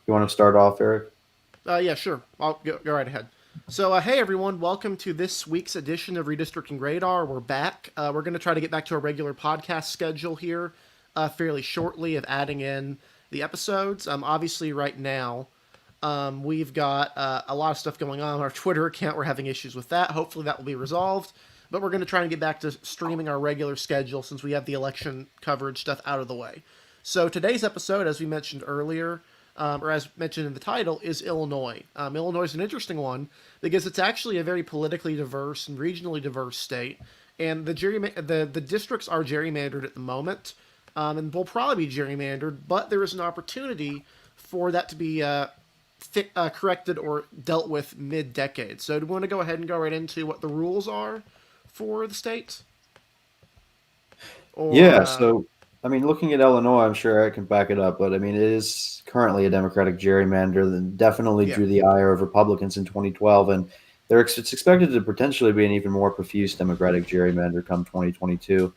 You want to start off, Eric? Yeah, sure. I'll go right ahead. So, hey everyone, welcome to this week's edition of Redistricting Radar. We're back. We're going to try to get back to a regular podcast schedule here fairly shortly of adding in the episodes. Obviously, right now, we've got a lot of stuff going on. Our Twitter account, we're having issues with that. Hopefully, that will be resolved. But we're going to try and get back to streaming our regular schedule since we have the election coverage stuff out of the way. So, today's episode, as we mentioned earlier, or as mentioned in the title, is Illinois. Illinois is an interesting one because it's actually a very politically diverse and regionally diverse state, and the districts are gerrymandered at the moment, and will probably be gerrymandered. But there is an opportunity for that to be corrected or dealt with mid-decade. So, do we want to go ahead and go right into what the rules are for the state, or Yeah. So, I mean, looking at Illinois, I'm sure Eric can back it up, but I mean, it is currently a Democratic gerrymander that definitely yeah? drew the ire of Republicans in 2012, and it's expected to potentially be an even more profuse Democratic gerrymander come 2022.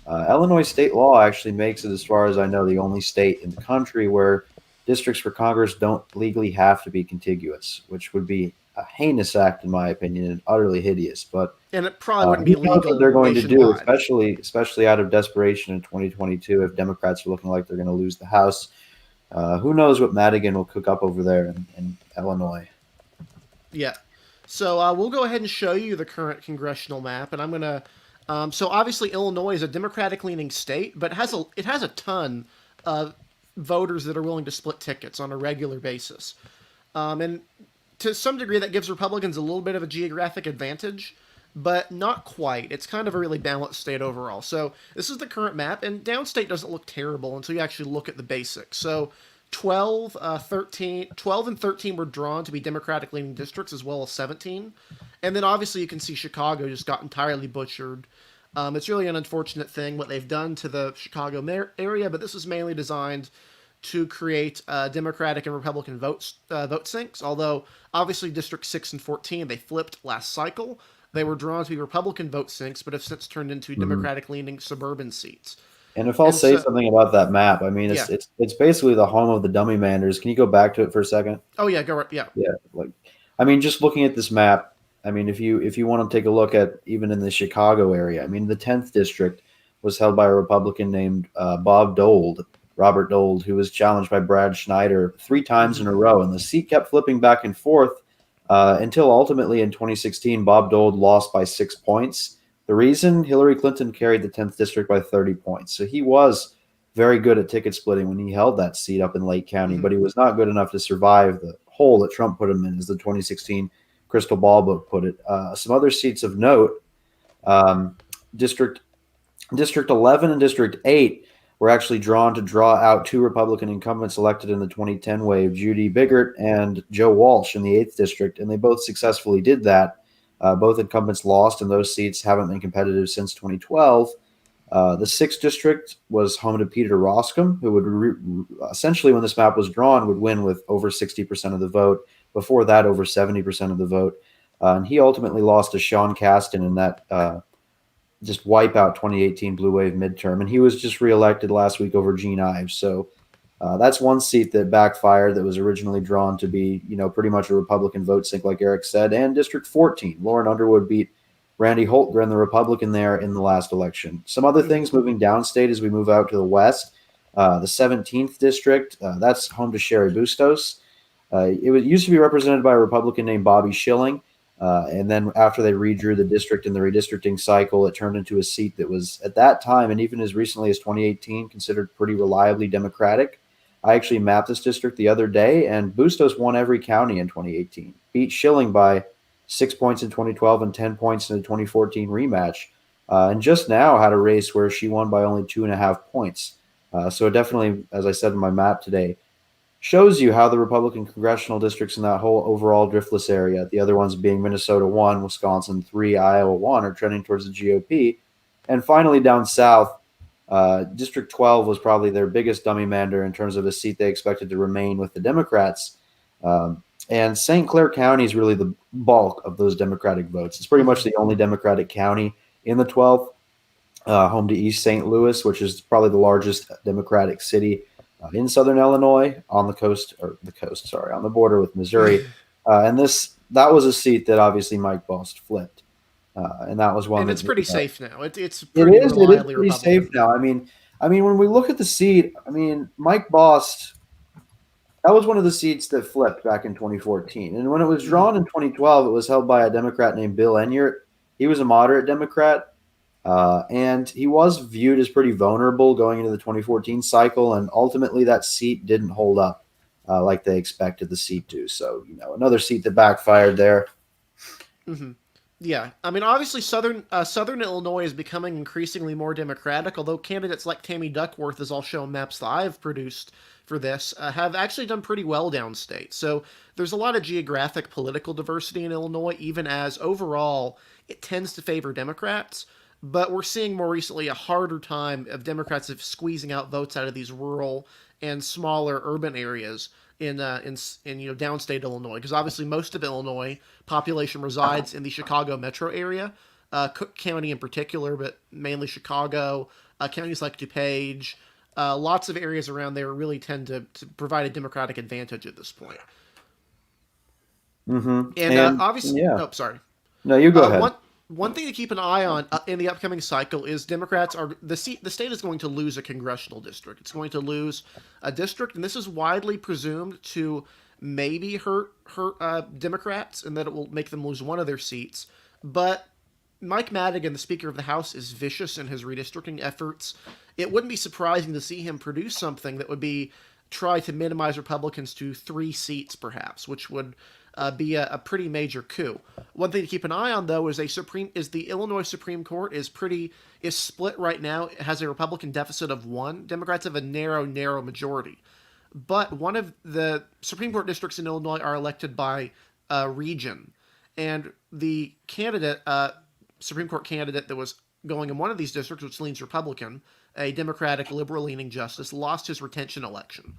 Illinois state law actually makes it, as far as I know, the only state in the country where districts for Congress don't legally have to be contiguous, which would be a heinous act, in my opinion, and utterly hideous. But And it probably wouldn't be who knows what legal they're going to do, nationwide. especially out of desperation in 2022 if Democrats are looking like they're going to lose the House. Who knows what Madigan will cook up over there in Illinois? Yeah. So we'll go ahead and show you the current congressional map, and I'm gonna. So obviously Illinois is a Democratic-leaning state, but it has a ton of voters that are willing to split tickets on a regular basis, and to some degree that gives Republicans a little bit of a geographic advantage, but not quite. It's kind of a really balanced state overall. So this is the current map, and downstate doesn't look terrible until you actually look at the basics. So 12 and 13 were drawn to be Democratic leaning districts, as well as 17. And then obviously you can see Chicago just got entirely butchered. It's really an unfortunate thing what they've done to the Chicago area, but this was mainly designed to create Democratic and Republican vote sinks. Although obviously District 6 and 14 they flipped last cycle. They were drawn to be Republican vote sinks, but have since turned into Mhm. Democratic leaning suburban seats. And if I'll And say so, something about that map, I mean yeah. it's basically the home of the dummy manders. Can you go back to it for a second? Oh yeah, go right. Yeah. Yeah, like I mean, just looking at this map, I mean, if you want to take a look at even in the Chicago area, I mean, the 10th district was held by a Republican named Robert Dold, who was challenged by Brad Schneider three times Mm-hmm. in a row, and the seat kept flipping back and forth until ultimately in 2016, Bob Dold lost by 6 points. The reason Hillary Clinton carried the 10th district by 30 points, so he was very good at ticket splitting when he held that seat up in Lake County, Mm-hmm. but he was not good enough to survive the hole that Trump put him in, as the 2016 Crystal Ball book put it. Some other seats of note: um, District District 11 and District 8 were actually drawn to draw out two Republican incumbents elected in the 2010 wave, Judy Biggert and Joe Walsh in the 8th district, and they both successfully did that. Both incumbents lost, and those seats haven't been competitive since 2012. The 6th district was home to Peter Roscom, who would essentially, when this map was drawn, would win with over 60% of the vote. Before that, over 70% of the vote. And he ultimately lost to Sean Casten in that just wipeout 2018 Blue Wave midterm. And he was just reelected last week over Gene Ives. So that's one seat that backfired that was originally drawn to be, pretty much a Republican vote sink, like Eric said. And District 14, Lauren Underwood beat Randy Holtgren, the Republican there in the last election. Some other Mm-hmm. things moving downstate as we move out to the west. The 17th district, that's home to Sherry Bustos. Used to be represented by a Republican named Bobby Schilling. And then after they redrew the district in the redistricting cycle, it turned into a seat that was at that time, and even as recently as 2018, considered pretty reliably Democratic. I actually mapped this district the other day, and Bustos won every county in 2018, beat Schilling by 6 points in 2012 and 10 points in the 2014 rematch. And just now had a race where she won by only 2.5 points. So it definitely, as I said in my map today, shows you how the Republican congressional districts in that whole overall driftless area, the other ones being Minnesota 1, Wisconsin 3, Iowa 1, are trending towards the GOP. And finally, down south, District 12 was probably their biggest dummy mander in terms of a seat they expected to remain with the Democrats. And St. Clair County is really the bulk of those Democratic votes. It's pretty Mm-hmm. much the only Democratic county in the 12th, home to East St. Louis, which is probably the largest Democratic city in southern Illinois on on the border with Missouri. And that was a seat that obviously Mike Bost flipped. And that was one And that it's pretty safe now. It's it pretty is reliably pretty safe Republican. now. I mean, when we look at the seat, I mean, Mike Bost, that was one of the seats that flipped back in 2014. And when it was Hmm. drawn in 2012, it was held by a Democrat named Bill Enyart. He was a moderate Democrat, and he was viewed as pretty vulnerable going into the 2014 cycle. And ultimately, that seat didn't hold up like they expected the seat to. So, another seat that backfired there. Hmm. Yeah, I mean, obviously, Southern Illinois is becoming increasingly more democratic. Although candidates like Tammy Duckworth, as I'll show in maps that I've produced for this, have actually done pretty well downstate. So there's a lot of geographic political diversity in Illinois, even as overall it tends to favor Democrats. But we're seeing more recently a harder time of Democrats of squeezing out votes out of these rural and smaller urban areas in downstate Illinois, because obviously most of Illinois population resides in the Chicago metro area, Cook County in particular, but mainly Chicago, counties like DuPage. Lots of areas around there really tend to provide a Democratic advantage at this point. And And obviously, yeah, oh, sorry. no, you go ahead. One thing to keep an eye on in the upcoming cycle is Democrats are the state is going to lose a congressional district. It's going to lose a district, and this is widely presumed to maybe hurt Democrats, and that it will make them lose one of their seats. But Mike Madigan, the Speaker of the House, is vicious in his redistricting efforts. It wouldn't be surprising to see him produce something that would be try to minimize Republicans to 3 seats, perhaps, which would be a pretty major coup. One thing to keep an eye on, though, is the Illinois Supreme Court is split right now. It has a Republican deficit of 1. Democrats have a narrow majority, but one of the Supreme Court districts in Illinois are elected by region, and the Supreme Court candidate that was going in one of these districts, which leans Republican, a Democratic liberal-leaning justice, lost his retention election.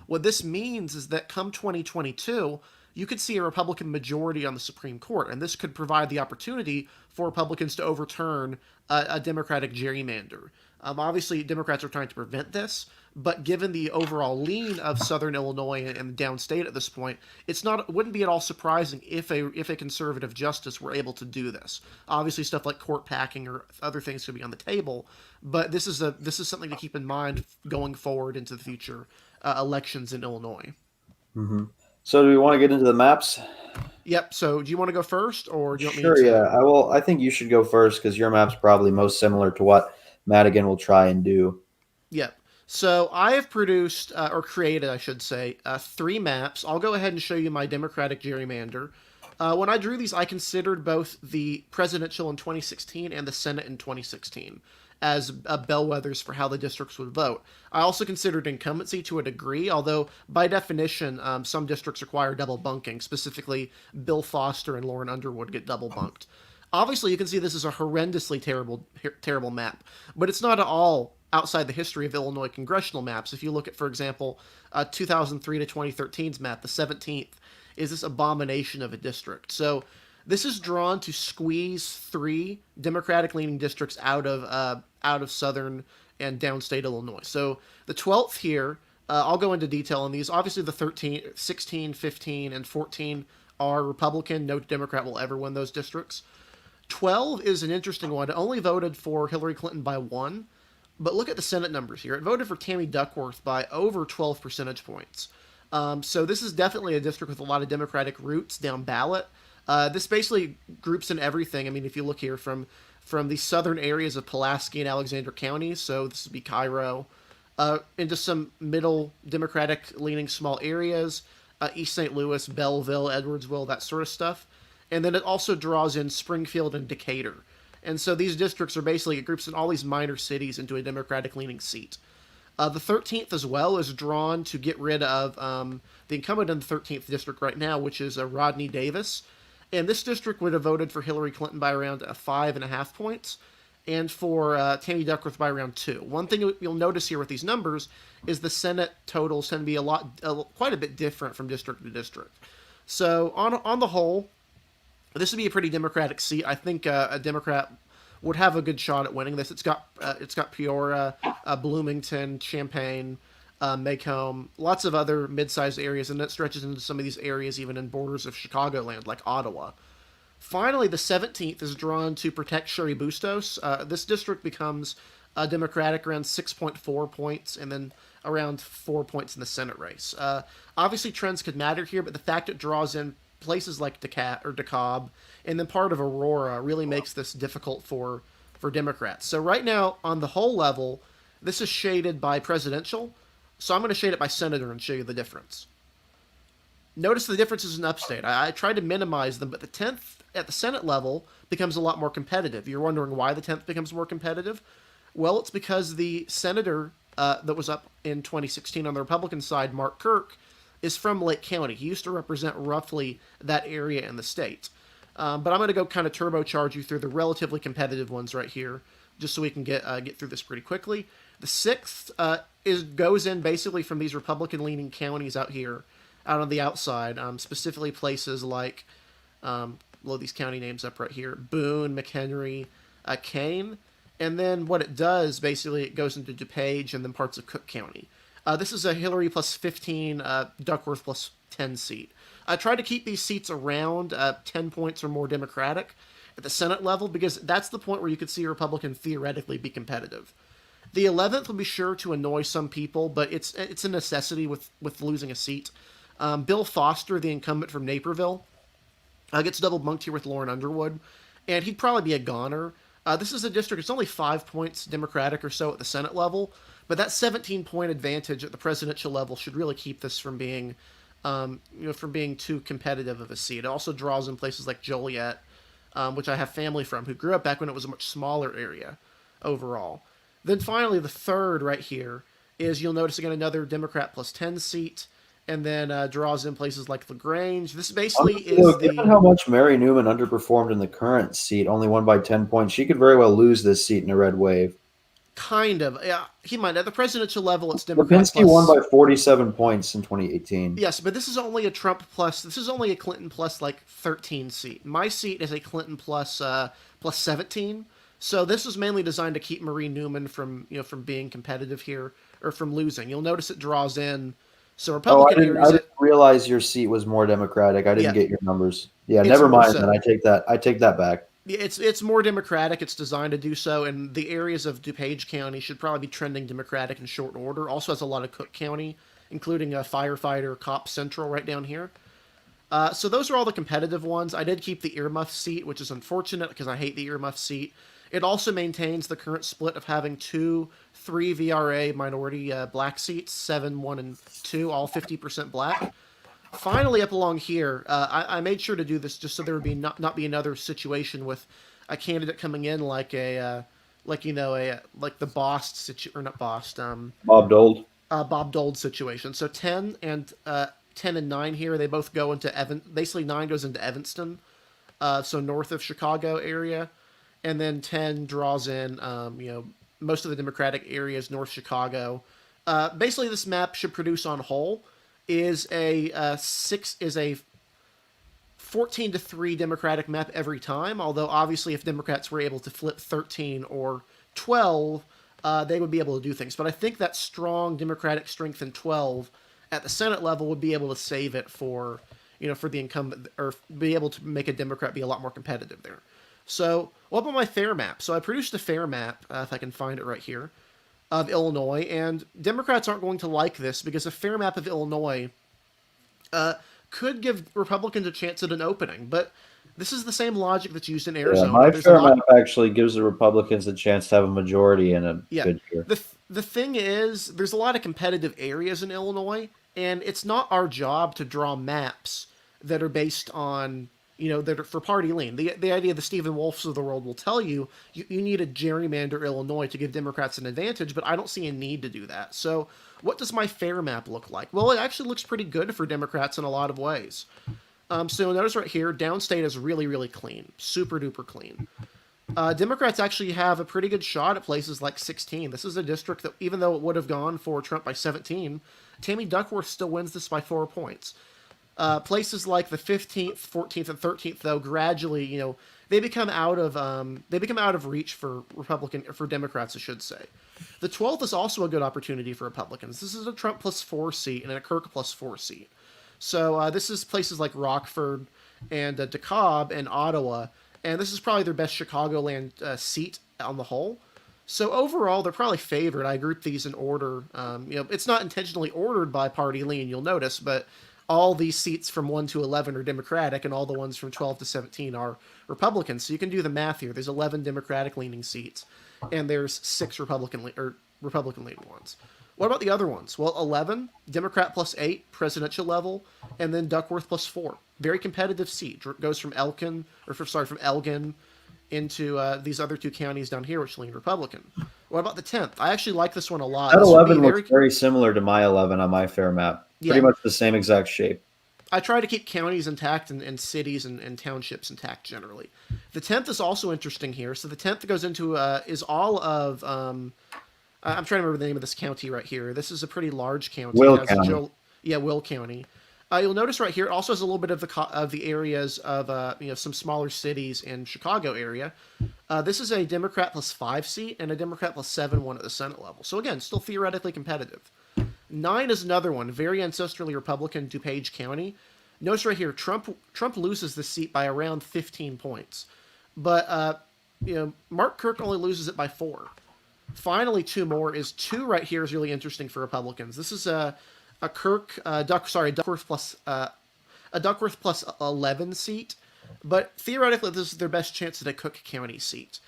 What this means is that come 2022, you could see a Republican majority on the Supreme Court, and this could provide the opportunity for Republicans to overturn a Democratic gerrymander. Obviously, Democrats are trying to prevent this, but given the overall lean of Southern Illinois and downstate at this point, it wouldn't be at all surprising if a conservative justice were able to do this. Obviously, stuff like court packing or other things could be on the table, but this is something to keep in mind going forward into the future elections in Illinois. Hmm. So, do we want to get into the maps? Yep. So, do you want to go first, or do you want me Sure. to? Yeah. I think you should go first because your map's probably most similar to what Madigan will try and do. Yep. So I have produced, or created, I should say, 3 maps. I'll go ahead and show you my Democratic gerrymander. When I drew these, I considered both the presidential in 2016 and the Senate in 2016 as bellwethers for how the districts would vote. I also considered incumbency to a degree, although by definition, some districts require double bunking. Specifically, Bill Foster and Lauren Underwood get double bunked. Obviously, you can see this is a horrendously terrible map, but it's not at all outside the history of Illinois congressional maps. If you look at, for example, 2003 to 2013's map, the 17th, is this abomination of a district. So this is drawn to squeeze 3 Democratic-leaning districts out of southern and downstate Illinois. So the 12th here, I'll go into detail on these. Obviously, the 13, 16, 15, and 14 are Republican. No Democrat will ever win those districts. 12 is an interesting one. It only voted for Hillary Clinton by 1, but look at the Senate numbers here. It voted for Tammy Duckworth by over 12 percentage points. So this is definitely a district with a lot of Democratic roots down ballot. This basically groups in everything. I mean, if you look here from the southern areas of Pulaski and Alexander counties, so this would be Cairo, into some middle Democratic-leaning small areas, East St. Louis, Belleville, Edwardsville, that sort of stuff. And then it also draws in Springfield and Decatur. And so these districts are basically, it groups in all these minor cities into a Democratic-leaning seat. The 13th as well is drawn to get rid of the incumbent in the 13th district right now, which is Rodney Davis. And this district would have voted for Hillary Clinton by around 5.5 points, and for Tammy Duckworth by around 2. One thing you'll notice here with these numbers is the Senate totals tend to be quite a bit different from district to district. So on the whole, this would be a pretty Democratic seat. I think a Democrat would have a good shot at winning this. It's got Peoria, Bloomington, Champaign, Macomb, lots of other mid-sized areas, and it stretches into some of these areas even in borders of Chicagoland, like Ottawa. Finally, the 17th is drawn to protect Sherry Bustos. This district becomes Democratic around 6.4 points, and then around 4 points in the Senate race. Obviously, trends could matter here, but the fact it draws in places like DeKalb and then part of Aurora really makes this difficult for Democrats. So right now, on the whole level, this is shaded by presidential. So I'm going to shade it by senator and show you the difference. Notice the differences in upstate. I tried to minimize them, but the 10th at the Senate level becomes a lot more competitive. You're wondering why the 10th becomes more competitive? Well, it's because the senator that was up in 2016 on the Republican side, Mark Kirk, is from Lake County. He used to represent roughly that area in the state. But I'm going to go kind of turbocharge you through the relatively competitive ones right here, just so we can get through this pretty quickly. The 6th goes in basically from these Republican-leaning counties out here, out on the outside, specifically places like, blow these county names up right here, Boone, McHenry, Kane. And then what it does, basically, it goes into DuPage and then parts of Cook County. This is a Hillary plus 15, Duckworth plus 10 seat. I tried to keep these seats around 10 points or more Democratic at the Senate level because that's the point where you could see a Republican theoretically be competitive. The 11th will be sure to annoy some people, but it's a necessity with losing a seat. Bill Foster, the incumbent from Naperville, gets double bunked here with Lauren Underwood, and he'd probably be a goner. This is a district, it's only 5 points Democratic or so at the Senate level, but that 17-point advantage at the presidential level should really keep this from being, from being too competitive of a seat. It also draws in places like Joliet, which I have family from, who grew up back when it was a much smaller area overall. Then finally, the 3rd right here is, you'll notice again, another Democrat plus 10 seat, and then draws in places like LaGrange. This basically is given how much Mary Newman underperformed in the current seat, only won by 10 points, she could very well lose this seat in a red wave. Kind of. Yeah, he might. At the presidential level, it's Democrat Lipinski won by 47 points in 2018. Yes, but this is only a Trump plus. This is only a Clinton plus like 13 seat. My seat is a Clinton plus 17. So this was mainly designed to keep Marie Newman from from being competitive here or from losing. You'll notice it draws in. So Republican areas. I didn't realize your seat was more Democratic. I didn't get your numbers. Yeah, never mind. Then I take that back. It's more Democratic. It's designed to do so, and the areas of DuPage County should probably be trending Democratic in short order. Also has a lot of Cook County, including a firefighter, cop central right down here. So those are all the competitive ones. I did keep the earmuff seat, which is unfortunate because I hate the earmuff seat. It also maintains the current split of having 3 VRA minority black seats, 7, 1, and 2, all 50% black. Finally, up along here, I made sure to do this just so there would be not be another situation with a candidate coming in like the Bost or not Bost, Bob Dole. Bob Dole situation. So 10 and 9 here, they both go into basically 9 goes into Evanston, so north of Chicago area, and then 10 draws in most of the Democratic areas north Chicago. Basically, this map should produce on whole is a 14-3 Democratic map every time. Although obviously, if Democrats were able to flip 13 or 12, they would be able to do things. But I think that strong Democratic strength in 12 at the Senate level would be able to save it for the incumbent, or be able to make a Democrat be a lot more competitive there. So, what about my fair map? So I produced a fair map, if I can find it right here, of Illinois, and Democrats aren't going to like this because a fair map of Illinois could give Republicans a chance at an opening, but this is the same logic that's used in Arizona. Yeah, my fair map actually gives the Republicans a chance to have a majority in a good year. The thing is, there's a lot of competitive areas in Illinois, and it's not our job to draw maps that are based on that are for party lean. The idea the Stephen Wolfs of the world will tell you need a gerrymander Illinois to give Democrats an advantage, but I don't see a need to do that. So what does my fair map look like? Well, it actually looks pretty good for Democrats in a lot of ways. So you'll notice right here, downstate is really, really clean. Super duper clean. Democrats actually have a pretty good shot at places like 16. This is a district that, even though it would have gone for Trump by 17, Tammy Duckworth still wins this by 4 points. Places like the 15th, 14th, and 13th, though, gradually, they become out of reach for Democrats, I should say. The 12th is also a good opportunity for Republicans. This is a Trump +4 seat and a Kirk +4 seat. So this is places like Rockford and DeKalb and Ottawa, and this is probably their best Chicagoland seat on the whole. So overall, they're probably favored. I grouped these in order. It's not intentionally ordered by party lean, you'll notice, but all these seats from 1 to 11 are Democratic, and all the ones from 12 to 17 are Republican. So you can do the math here. There's 11 Democratic leaning seats, and there's 6 Republican leaning ones. What about the other ones? Well, 11, Democrat +8, presidential level, and then Duckworth +4. Very competitive seat. Goes from from Elgin into these other 2 counties down here, which lean Republican. What about the 10th? I actually like this one a lot. That This would be 11 looks very similar to my 11 on my fair map. Pretty Yeah. much the same exact shape. I try to keep counties intact and cities and townships intact generally. The 10th is also interesting here. So the 10th goes into is all of I'm trying to remember the name of this county right here. This is a pretty large county. Will It has County. Will County. You'll notice right here it also has a little bit of the areas of some smaller cities in Chicago area. This is a Democrat +5 seat and a Democrat +7 one at the Senate level. So again, still theoretically competitive. 9 is another one, very ancestrally Republican, DuPage County. Notice right here, Trump loses this seat by around 15 points, but Mark Kirk only loses it by 4. Finally, 2 more is 2 right here is really interesting for Republicans. This is a Duckworth +11 seat, but theoretically this is their best chance at a Cook County seat.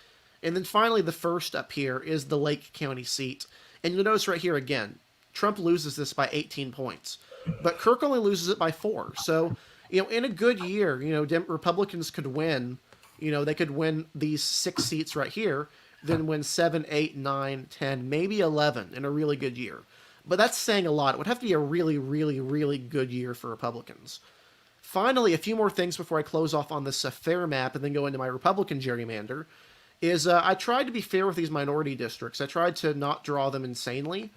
And then finally, the first up here is the Lake County seat, and you'll notice right here again, Trump loses this by 18 points, but Kirk only loses it by 4. So, in a good year, Republicans could win. They could win these 6 seats right here, then win 7, 8, 9, 10, maybe 11 in a really good year. But that's saying a lot. It would have to be a really, really, really good year for Republicans. Finally, a few more things before I close off on this fair map and then go into my Republican gerrymander, is I tried to be fair with these minority districts. I tried to not draw them insanely.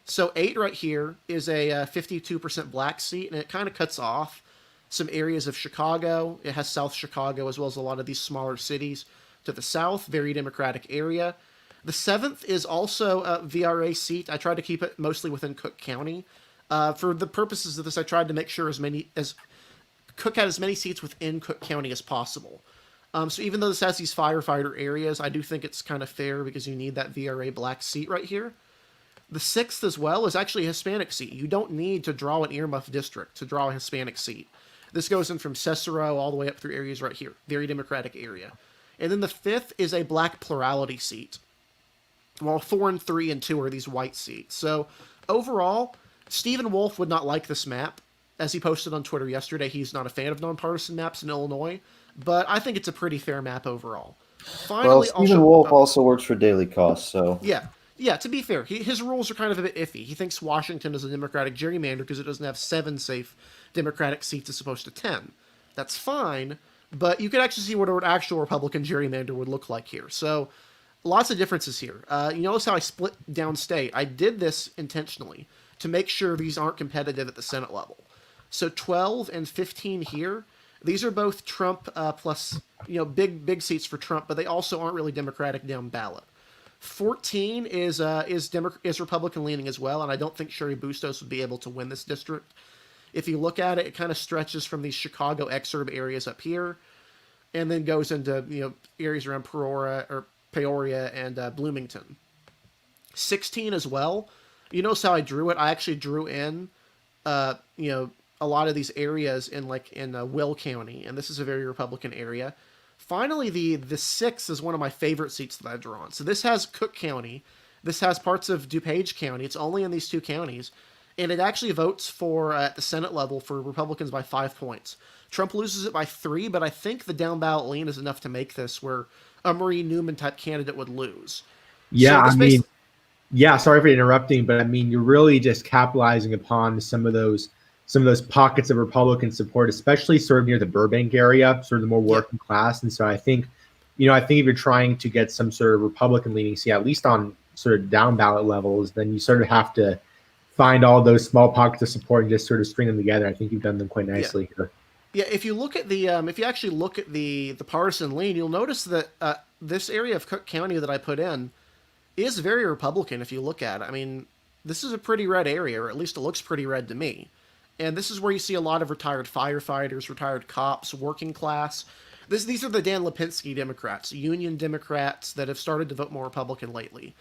So 8 right here is a 52% black seat, and it kind of cuts off some areas of Chicago. It has South Chicago as well as a lot of these smaller cities to the south, very Democratic area. The 7th is also a VRA seat. I tried to keep it mostly within Cook County. For the purposes of this, I tried to make sure Cook had as many seats within Cook County as possible. So even though this has these firefighter areas, I do think it's kind of fair because you need that VRA black seat right here. The 6th as well is actually a Hispanic seat. You don't need to draw an earmuff district to draw a Hispanic seat. This goes in from Cicero all the way up through areas right here. Very Democratic area. And then the 5th is a black plurality seat. While 4 and 3 and 2 are these white seats. So overall, Stephen Wolf would not like this map. As he posted on Twitter yesterday, he's not a fan of nonpartisan maps in Illinois. But I think it's a pretty fair map overall. Finally, Stephen Wolf also works for Daily Cost, so... Yeah, to be fair, his rules are kind of a bit iffy. He thinks Washington is a Democratic gerrymander because it doesn't have 7 safe Democratic seats as opposed to 10. That's fine, but you could actually see what an actual Republican gerrymander would look like here. So, lots of differences here. You notice how I split downstate. I did this intentionally to make sure these aren't competitive at the Senate level. So 12 and 15 here, these are both Trump plus, big seats for Trump, but they also aren't really Democratic down ballot. 14 is Republican leaning as well, and I don't think Sherry Bustos would be able to win this district. If you look at it, it kind of stretches from these Chicago exurb areas up here, and then goes into areas around Peoria and Bloomington. 16 as well. You notice how I drew it? I actually drew in a lot of these areas in Will County, and this is a very Republican area. Finally, the 6th is one of my favorite seats that I've drawn. So this has Cook County. This has parts of DuPage County. It's only in these 2 counties. And it actually votes for, at the Senate level, for Republicans by 5 points. Trump loses it by 3, but I think the down ballot lean is enough to make this where a Marie Newman-type candidate would lose. Yeah, sorry for interrupting, but you're really just capitalizing upon some of those pockets of Republican support, especially sort of near the Burbank area, sort of the more working class. And so I think if you're trying to get some sort of Republican leaning seat, at least on sort of down ballot levels, then you sort of have to find all those small pockets of support and just sort of string them together. I think you've done them quite nicely here. Yeah, if you look at if you actually look at the partisan lean, you'll notice that this area of Cook County that I put in, is very Republican if you look at it. I mean, this is a pretty red area, or at least it looks pretty red to me. And this is where you see a lot of retired firefighters, retired cops, working class. These are the Dan Lipinski Democrats, Union Democrats that have started to vote more Republican lately.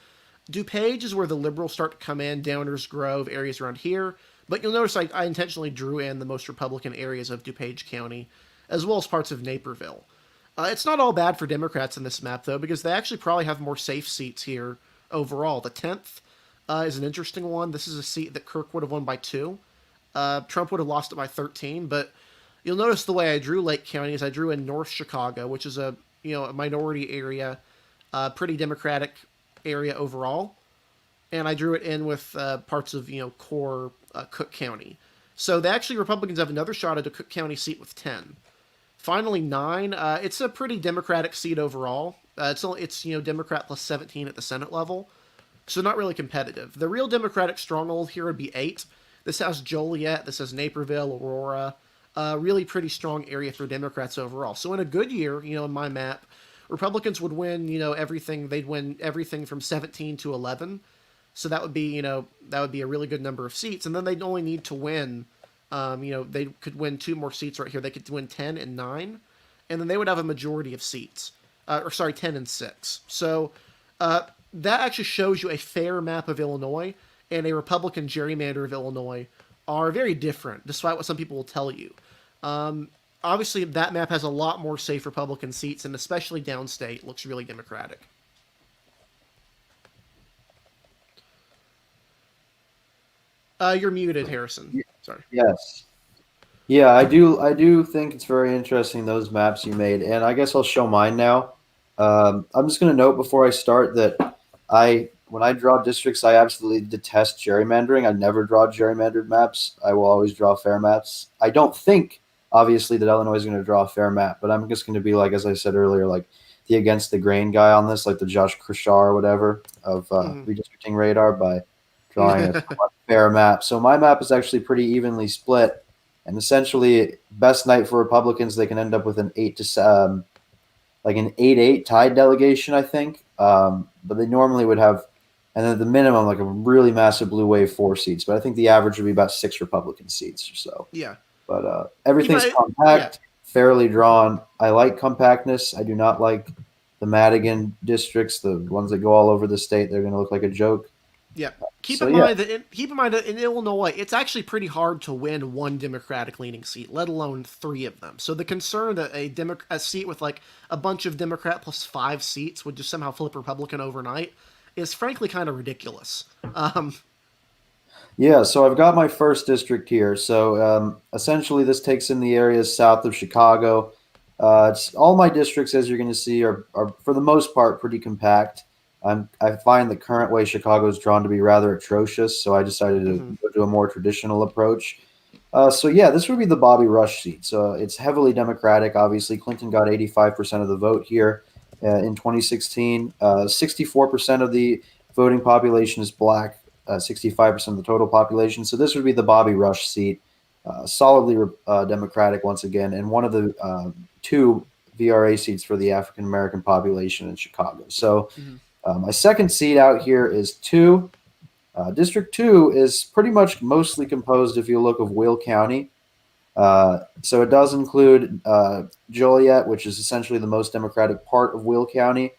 DuPage is where the liberals start to come in, Downers Grove, areas around here. But you'll notice I intentionally drew in the most Republican areas of DuPage County, as well as parts of Naperville. It's not all bad for Democrats in this map, though, because they actually probably have more safe seats here overall. The 10th is an interesting one. This is a seat that Kirk would have won by 2. Trump would have lost it by 13, but you'll notice the way I drew Lake County is I drew in North Chicago, which is a minority area, pretty Democratic area overall, and I drew it in with parts of core Cook County. So they actually Republicans have another shot at a Cook County seat with 10. Finally, 9. It's a pretty Democratic seat overall. It's Democrat plus 17 at the Senate level, so not really competitive. The real Democratic stronghold here would be 8. This has Joliet. This has Naperville, Aurora. Really pretty strong area for Democrats overall. So in a good year, in my map, Republicans would win, everything. They'd win everything from 17 to 11. So that would be a really good number of seats. And then they'd only need to win, they could win 2 more seats right here. They could win 10 and 9. And then they would have a majority of seats. 10 and 6. So that actually shows you a fair map of Illinois and a Republican gerrymander of Illinois are very different, despite what some people will tell you. Obviously, that map has a lot more safe Republican seats, and especially downstate looks really Democratic. You're muted, Harrison. Sorry. Yes. Yeah, I do think it's very interesting, those maps you made, and I guess I'll show mine now. I'm just going to note before I start that when I draw districts, I absolutely detest gerrymandering. I never draw gerrymandered maps. I will always draw fair maps. I don't think, obviously, that Illinois is going to draw a fair map, but I'm just going to be like, as I said earlier, like the against the grain guy on this, like the Josh Krishar or whatever of Redistricting Radar, by drawing a fair map. So my map is actually pretty evenly split, and essentially, best night for Republicans, they can end up with an 8-8 tied delegation, I think. But they normally would have, and then the minimum, like a really massive blue wave, 4 seats. But I think the average would be about 6 Republican seats or so. Yeah. But everything's compact, fairly drawn. I like compactness. I do not like the Madigan districts, the ones that go all over the state. They're going to look like a joke. Yeah. Keep in mind that in Illinois, it's actually pretty hard to win one Democratic-leaning seat, let alone 3 of them. So the concern that a seat with like a bunch of Democrat plus 5 seats would just somehow flip Republican overnight is frankly kind of ridiculous. Yeah, so I've got my first district here. So essentially, this takes in the areas south of Chicago. It's all my districts, as you're going to see, are for the most part pretty compact. I find the current way Chicago is drawn to be rather atrocious, so I decided to go to a more traditional approach. So yeah, this would be the Bobby Rush seat. So it's heavily Democratic. Obviously, Clinton got 85% of the vote here in 2016. 64% of the voting population is black. 65% of the total population. So this would be the Bobby Rush seat, solidly Democratic once again, and one of the 2 VRA seats for the African American population in Chicago. So. My second seat out here is 2. District 2 is pretty much mostly composed, if you look, of Will County. So it does include Joliet, which is essentially the most Democratic part of Will County.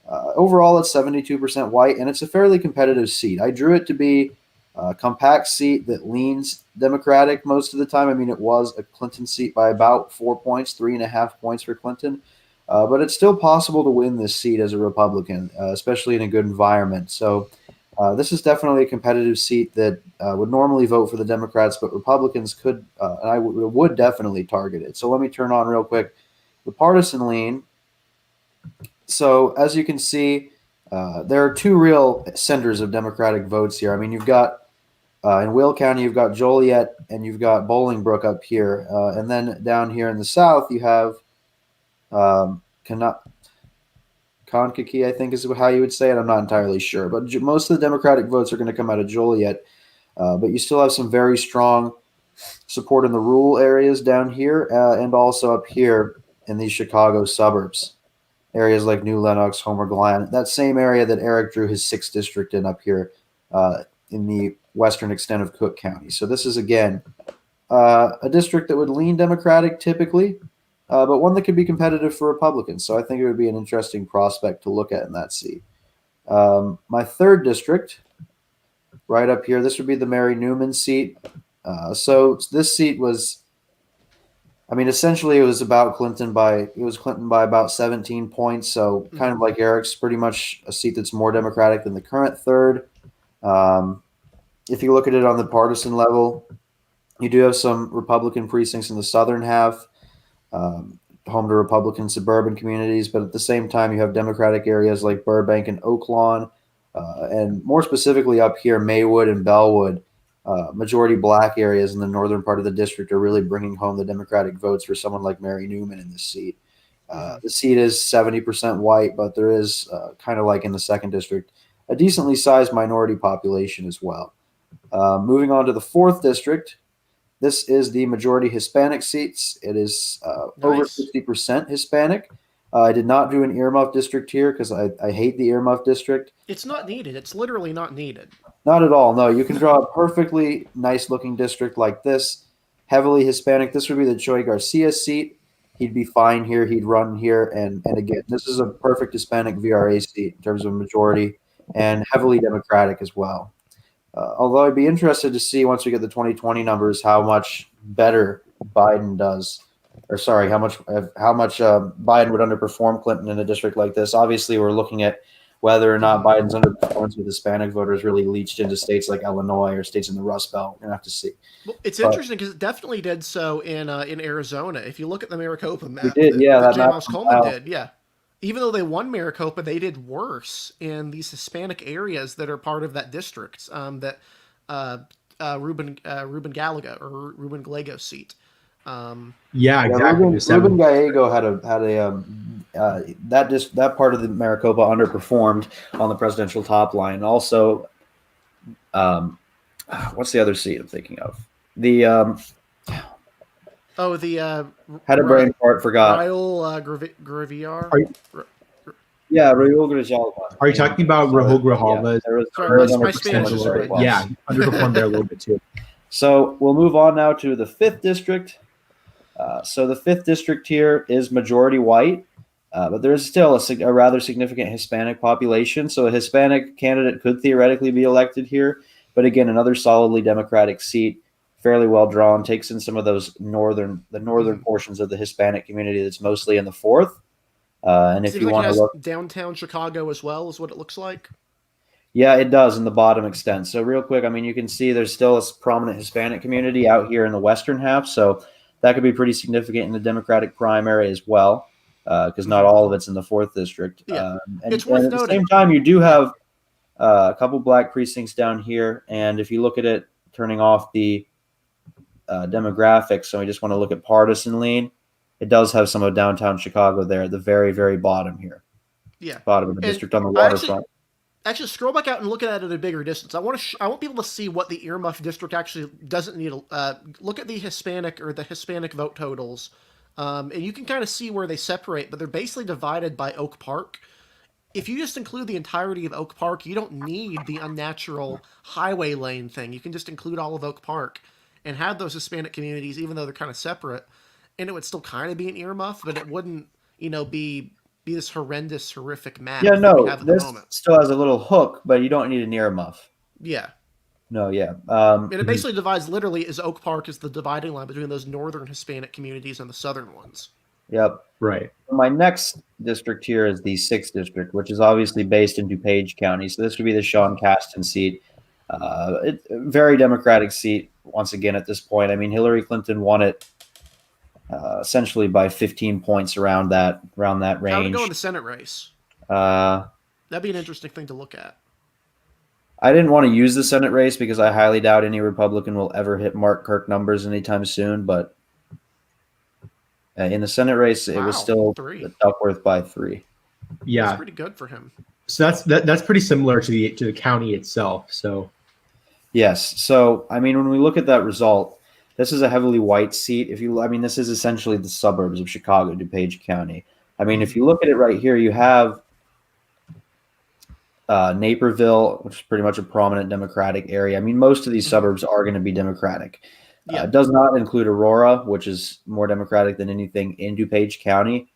Overall, it's 72% white, and it's a fairly competitive seat. I drew it to be a compact seat that leans Democratic most of the time. I mean, it was a Clinton seat by about 4 points, 3.5 points for Clinton. But it's still possible to win this seat as a Republican, especially in a good environment. So this is definitely a competitive seat that would normally vote for the Democrats, but Republicans could, and I would definitely target it. So let me turn on real quick the partisan lean. So as you can see, there are 2 real centers of Democratic votes here. I mean, you've got in Will County, you've got Joliet, and you've got Bolingbrook up here. And then down here in the south, you have Kankakee, I think is how you would say it. I'm not entirely sure, but most of the Democratic votes are going to come out of Joliet. But you still have some very strong support in the rural areas down here and also up here in these Chicago suburbs. areas like New Lenox, Homer Glen, that same area that Eric drew his 6th district in up here in the western extent of Cook County. So this is, again, a district that would lean Democratic typically, but one that could be competitive for Republicans. So I think it would be an interesting prospect to look at in that seat. My 3rd district, right up here, this would be the Mary Newman seat. So this seat was, I mean, essentially it was Clinton by about 17 points. So kind of like Eric's, pretty much a seat that's more Democratic than the current 3rd. If you look at it on the partisan level, you do have some Republican precincts in the southern half, home to Republican suburban communities, but at the same time, you have Democratic areas like Burbank and Oaklawn, and more specifically up here, Maywood and Bellwood. Majority black areas in the northern part of the district are really bringing home the Democratic votes for someone like Mary Newman in this seat. The seat is 70% white, but there is, kind of like in the 2nd district, a decently sized minority population as well. Moving on to the 4th district, this is the majority Hispanic seats. It is over 50% Hispanic. I did not do an earmuff district here because I hate the earmuff district. It's not needed. It's literally not needed. Not at all. No, you can draw a perfectly nice looking district like this, heavily Hispanic. This would be the Choi Garcia seat. He'd be fine here. He'd run here. And again, this is a perfect Hispanic VRA seat in terms of majority and heavily Democratic as well. Although I'd be interested to see once we get the 2020 numbers how much better Biden does, or sorry, how much Biden would underperform Clinton in a district like this. Obviously, we're looking at whether or not Biden's underperformance with Hispanic voters really leached into states like Illinois or states in the Rust Belt. We're gonna have to see. Well, it's interesting because it definitely did so in Arizona. If you look at the Maricopa map, it did, that J. Miles Coleman did, yeah. Even though they won Maricopa, they did worse in these Hispanic areas that are part of that district. Ruben Gallego seat. Yeah, exactly. Ruben Gallego had that part of the Maricopa underperformed on the presidential top line. Also, what's the other seat I'm thinking of? Had a brain fart, forgot. Raul Gravier. Yeah, Raul Grijalva. Are you talking about Rahul Grijalva? My Spanish is right. Yeah, underperformed there a little bit too. So we'll move on now to the 5th district. So the 5th district here is majority white, but there is still a rather significant Hispanic population. So a Hispanic candidate could theoretically be elected here. But again, another solidly Democratic seat, fairly well drawn, takes in some of those northern portions of the Hispanic community that's mostly in the 4th. And if you want to look, downtown Chicago as well is what it looks like. Yeah, it does in the bottom extent. So real quick, I mean, you can see there's still a prominent Hispanic community out here in the western half. So that could be pretty significant in the Democratic primary as well, because not all of it's in the 4th district. Yeah. It's worth noting. At the same time, you do have a couple black precincts down here. And if you look at it, turning off the demographics, so we just want to look at partisan lean, it does have some of downtown Chicago there at the very, very bottom here. Yeah. Bottom of the district on the waterfront. Actually, scroll back out and look at it at a bigger distance. I want people to see what the earmuff district actually doesn't need. Look at the Hispanic vote totals, and you can kind of see where they separate. But they're basically divided by Oak Park. If you just include the entirety of Oak Park, you don't need the unnatural highway lane thing. You can just include all of Oak Park and have those Hispanic communities, even though they're kind of separate. And it would still kind of be an earmuff, but it wouldn't, be this horrific map. Yeah, no, this still has a little hook, but you don't need an earmuff. Yeah. No, yeah. And it basically divides, literally, as Oak Park is the dividing line between those northern Hispanic communities and the southern ones. Yep. Right. My next district here is the 6th district, which is obviously based in DuPage County. So this would be the Sean Casten seat. It's a very Democratic seat, once again, at this point. I mean, Hillary Clinton won it essentially by 15 points around that range. How would it go in the Senate race? That'd be an interesting thing to look at. I didn't want to use the Senate race because I highly doubt any Republican will ever hit Mark Kirk numbers anytime soon. But in the Senate race, it was still Duckworth by 3. Yeah, that's pretty good for him. So that's pretty similar to the county itself. So yes. So I mean, when we look at that result, this is a heavily white seat. This is essentially the suburbs of Chicago, DuPage County. I mean, if you look at it right here, you have Naperville, which is pretty much a prominent Democratic area. I mean, most of these suburbs are going to be Democratic. Yeah. It does not include Aurora, which is more Democratic than anything in DuPage County.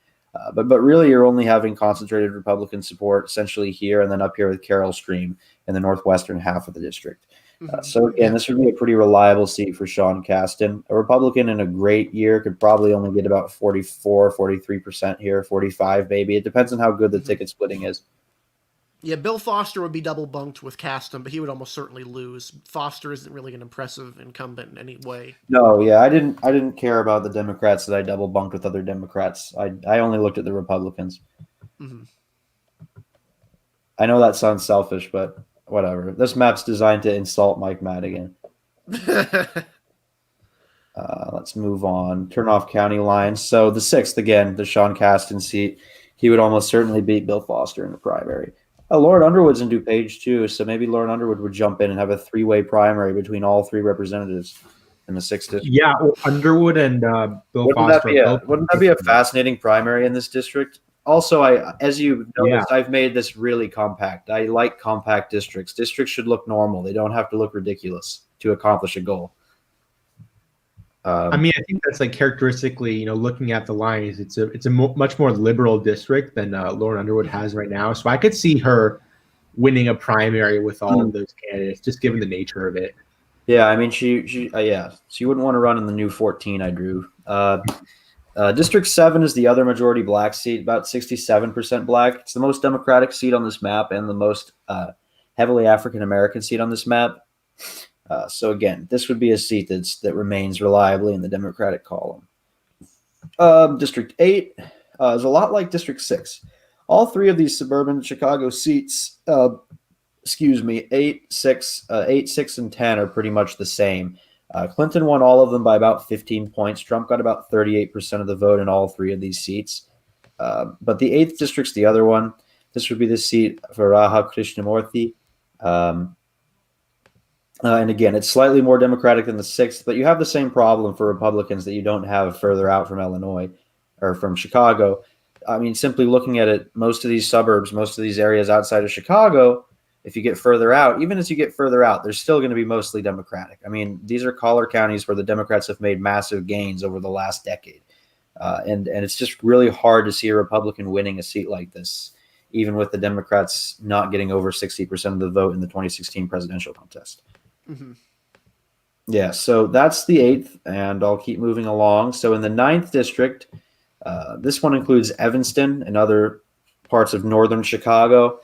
But really, you're only having concentrated Republican support essentially here and then up here with Carroll Stream in the northwestern half of the district. So again, this would be a pretty reliable seat for Sean Casten. A Republican in a great year could probably only get about 44, 43% here, 45 maybe. It depends on how good the ticket splitting is. Yeah, Bill Foster would be double bunked with Caston, but he would almost certainly lose. Foster isn't really an impressive incumbent in any way. No, yeah, I didn't care about the Democrats that I double bunked with other Democrats. I only looked at the Republicans. Mm-hmm. I know that sounds selfish, but whatever. This map's designed to insult Mike Madigan. Let's move on. Turn off county lines. So the 6th, again, the Sean Casten seat, he would almost certainly beat Bill Foster in the primary. Lauren Underwood's in DuPage too, so maybe Lauren Underwood would jump in and have a 3-way primary between all 3 representatives in the 6th district. Yeah, well, Underwood and Bill Foster. Wouldn't that be a fascinating primary in this district? Also, as you noticed, I've made this really compact. I like compact districts. Districts should look normal. They don't have to look ridiculous to accomplish a goal. I mean, I think that's like characteristically, looking at the lines, it's a much more liberal district than Lauren Underwood has right now. So I could see her winning a primary with all of those candidates, just given the nature of it. Yeah, I mean, she wouldn't want to run in the new 14 I drew. District 7 is the other majority black seat, about 67% black. It's the most Democratic seat on this map and the most heavily African American seat on this map. So again, this would be a seat that remains reliably in the Democratic column. District 8 is a lot like District 6. All 3 of these suburban Chicago seats, 8, 6, and 10 are pretty much the same. Clinton won all of them by about 15 points. Trump got about 38% of the vote in all 3 of these seats. But the 8th district's the other one. This would be the seat for Raha Krishnamurthy. And again, it's slightly more Democratic than the 6th, but you have the same problem for Republicans that you don't have further out from Illinois or from Chicago. I mean, simply looking at it, most of these suburbs, most of these areas outside of Chicago, if you get further out, even as you get further out, they're still going to be mostly Democratic. I mean, these are collar counties where the Democrats have made massive gains over the last decade. And it's just really hard to see a Republican winning a seat like this, even with the Democrats not getting over 60% of the vote in the 2016 presidential contest. Mm-hmm. Yeah, so that's the 8th, and I'll keep moving along. So in the 9th district, this one includes Evanston and other parts of northern Chicago.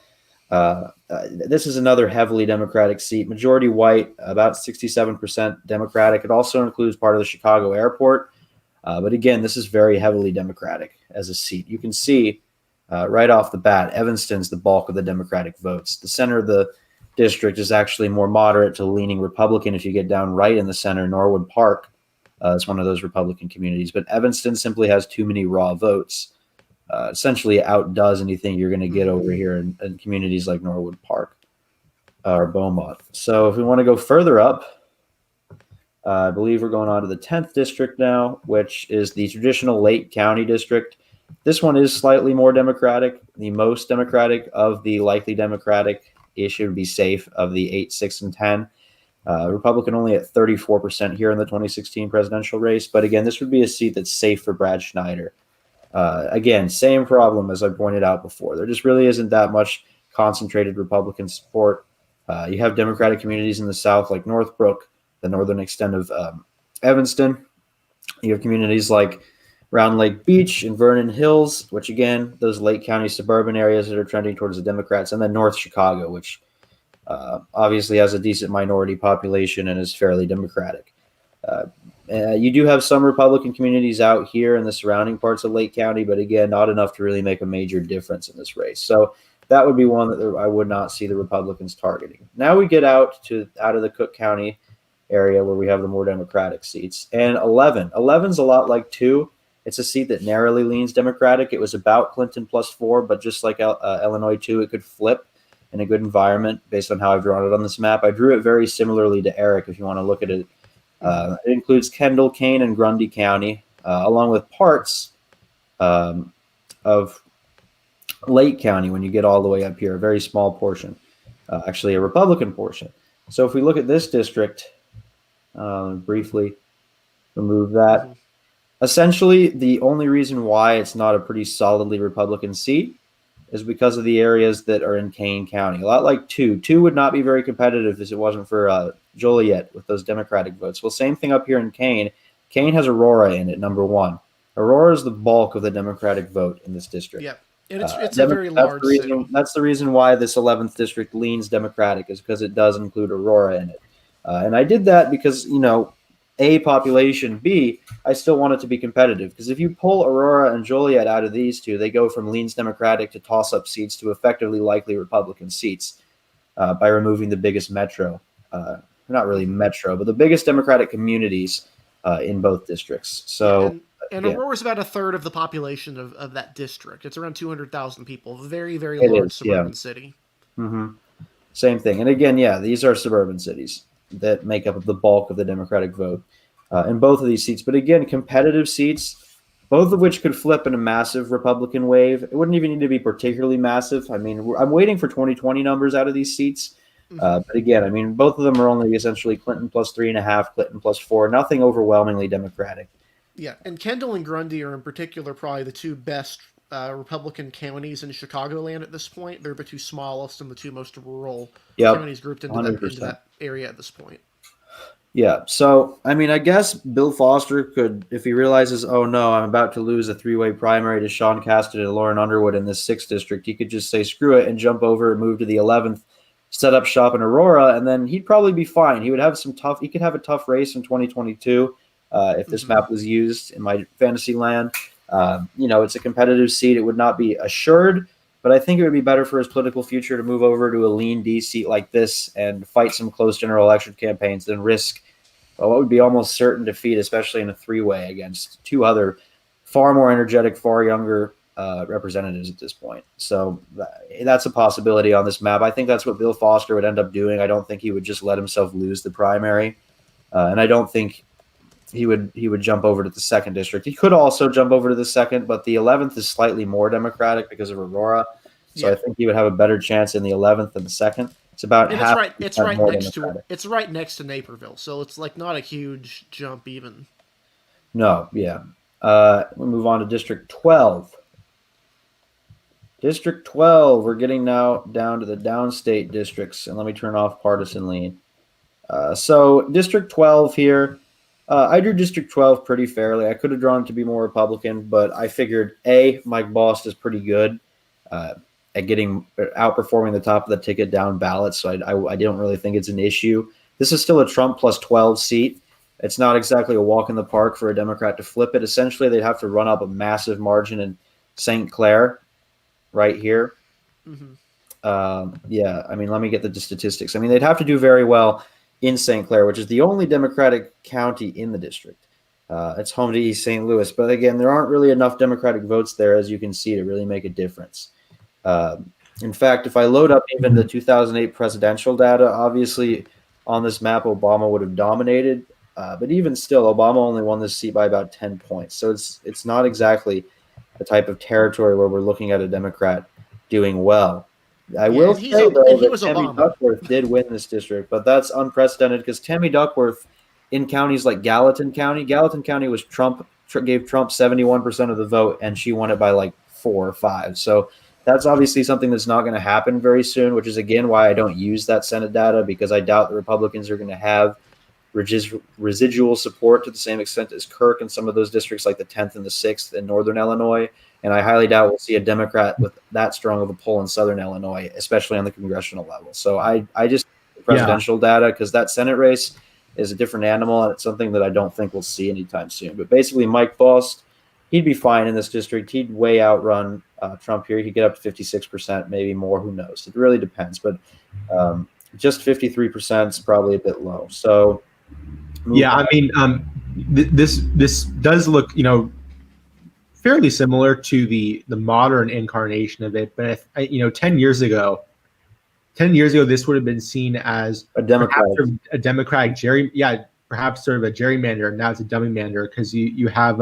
This is another heavily Democratic seat, majority white, about 67% Democratic. It also includes part of the Chicago airport. But again, this is very heavily Democratic as a seat. You can see right off the bat, Evanston's the bulk of the Democratic votes. The center of the district is actually more moderate to leaning Republican. If you get down right in the center, Norwood Park is one of those Republican communities. But Evanston simply has too many raw votes. Essentially outdoes anything you're going to get over here in communities like Norwood Park or Beaumont. So if we want to go further up, I believe we're going on to the 10th district now, which is the traditional Lake County district. This one is slightly more Democratic. The most Democratic of the likely Democratic issue would be safe of the 8, 6, and 10. Republican only at 34% here in the 2016 presidential race. But again, this would be a seat that's safe for Brad Schneider. Again, same problem as I pointed out before. There just really isn't that much concentrated Republican support. You have Democratic communities in the South like Northbrook, the northern extent of Evanston. You have communities like Round Lake Beach and Vernon Hills, which again, those Lake County suburban areas that are trending towards the Democrats, and then North Chicago, which obviously has a decent minority population and is fairly Democratic. You do have some Republican communities out here in the surrounding parts of Lake County, but again, not enough to really make a major difference in this race. So that would be one that I would not see the Republicans targeting. Now we get out of the Cook County area where we have the more Democratic seats. And 11's a lot like 2. It's a seat that narrowly leans Democratic. It was about Clinton +4, but just like Illinois 2, it could flip in a good environment based on how I've drawn it on this map. I drew it very similarly to Eric if you want to look at it. It includes Kendall, Kane, and Grundy County, along with parts of of Lake County when you get all the way up here, a very small portion, actually a Republican portion. So if we look at this district, briefly remove that. Mm-hmm. Essentially, the only reason why it's not a pretty solidly Republican seat is because of the areas that are in Kane County. A lot like 2. 2 would not be very competitive if it wasn't for Joliet with those Democratic votes. Well, same thing up here in Kane. Kane has Aurora in it, number 1. Aurora is the bulk of the Democratic vote in this district. Yeah, and it's a very large city. That's the reason why this 11th district leans Democratic, is because it does include Aurora in it. And I did that because, A, population, B, I still want it to be competitive. Because if you pull Aurora and Joliet out of these two, they go from leans Democratic to toss-up seats to effectively likely Republican seats by removing the biggest metro. Not really metro, but the biggest Democratic communities in both districts. So, and Aurora's about a third of the population of that district. It's around 200,000 people. Very, very it large is, suburban city. Mm-hmm. Same thing. And again, these are suburban cities that make up the bulk of the Democratic vote in both of these seats. But again, competitive seats, both of which could flip in a massive Republican wave. It wouldn't even need to be particularly massive. I mean, I'm waiting for 2020 numbers out of these seats. But again, I mean, both of them are only essentially Clinton plus 3.5, Clinton plus 4, nothing overwhelmingly Democratic. Yeah, and Kendall and Grundy are in particular probably the two best Republican counties in Chicagoland at this point. They're the two smallest and the two most rural counties grouped into that area at this point. Yeah, so, I mean, I guess Bill Foster could, if he realizes, oh no, I'm about to lose a 3-way primary to Sean Casten and Lauren Underwood in this 6th district, he could just say, screw it, and jump over and move to the 11th, set up shop in Aurora, and then he'd probably be fine. He could have a tough race in 2022 if this map was used in my fantasy land. It's a competitive seat. It would not be assured, but I think it would be better for his political future to move over to a lean D seat like this and fight some close general election campaigns than risk what would be almost certain defeat, especially in a 3-way against 2 other far more energetic, far younger representatives at this point. So that's a possibility on this map. I think that's what Bill Foster would end up doing. I don't think he would just let himself lose the primary, and I don't think he would jump over to the 2nd district. He could also jump over to the 2nd, but the 11th is slightly more Democratic because of Aurora. So I think he would have a better chance in the 11th than the 2nd. It's about half. It's right next to Naperville, so it's like not a huge jump even. No, yeah. We move on to District 12. District 12. We're getting now down to the downstate districts, and let me turn off partisan lean. So District 12 here. I drew District 12 pretty fairly. I could have drawn it to be more Republican, but I figured Mike Bost is pretty good at outperforming the top of the ticket down ballot, so I don't really think it's an issue. This is still a Trump plus 12 seat. It's not exactly a walk in the park for a Democrat to flip it. Essentially, they'd have to run up a massive margin in St. Clair right here. Mm-hmm. I mean, let me get the statistics. I mean, they'd have to do very well in St. Clair, which is the only Democratic county in the district. It's home to East St. Louis. But again, there aren't really enough Democratic votes there, as you can see, to really make a difference. In fact, if I load up even the 2008 presidential data, obviously on this map, Obama would have dominated. But even still, Obama only won this seat by about 10 points. So it's not exactly the type of territory where we're looking at a Democrat doing well. I will say, though, that Tammy Duckworth did win this district, but that's unprecedented because Tammy Duckworth in counties like Gallatin County was gave Trump 71% of the vote, and she won it by like 4 or 5. So that's obviously something that's not going to happen very soon, which is, again, why I don't use that Senate data, because I doubt the Republicans are going to have residual support to the same extent as Kirk in some of those districts like the 10th and the 6th in northern Illinois. And I highly doubt we'll see a Democrat with that strong of a pull in southern Illinois, especially on the congressional level. So I just presidential data, because that Senate race is a different animal, and it's something that I don't think we'll see anytime soon. But basically, Mike Bost, he'd be fine in this district. He'd way outrun Trump here. He could get up to 56%, maybe more. Who knows? It really depends. But just 53% is probably a bit low. So I mean, this does look, fairly similar to the modern incarnation of it. But 10 years ago, this would have been seen as a Democratic perhaps sort of a gerrymander. Now it's a dummy mander because you have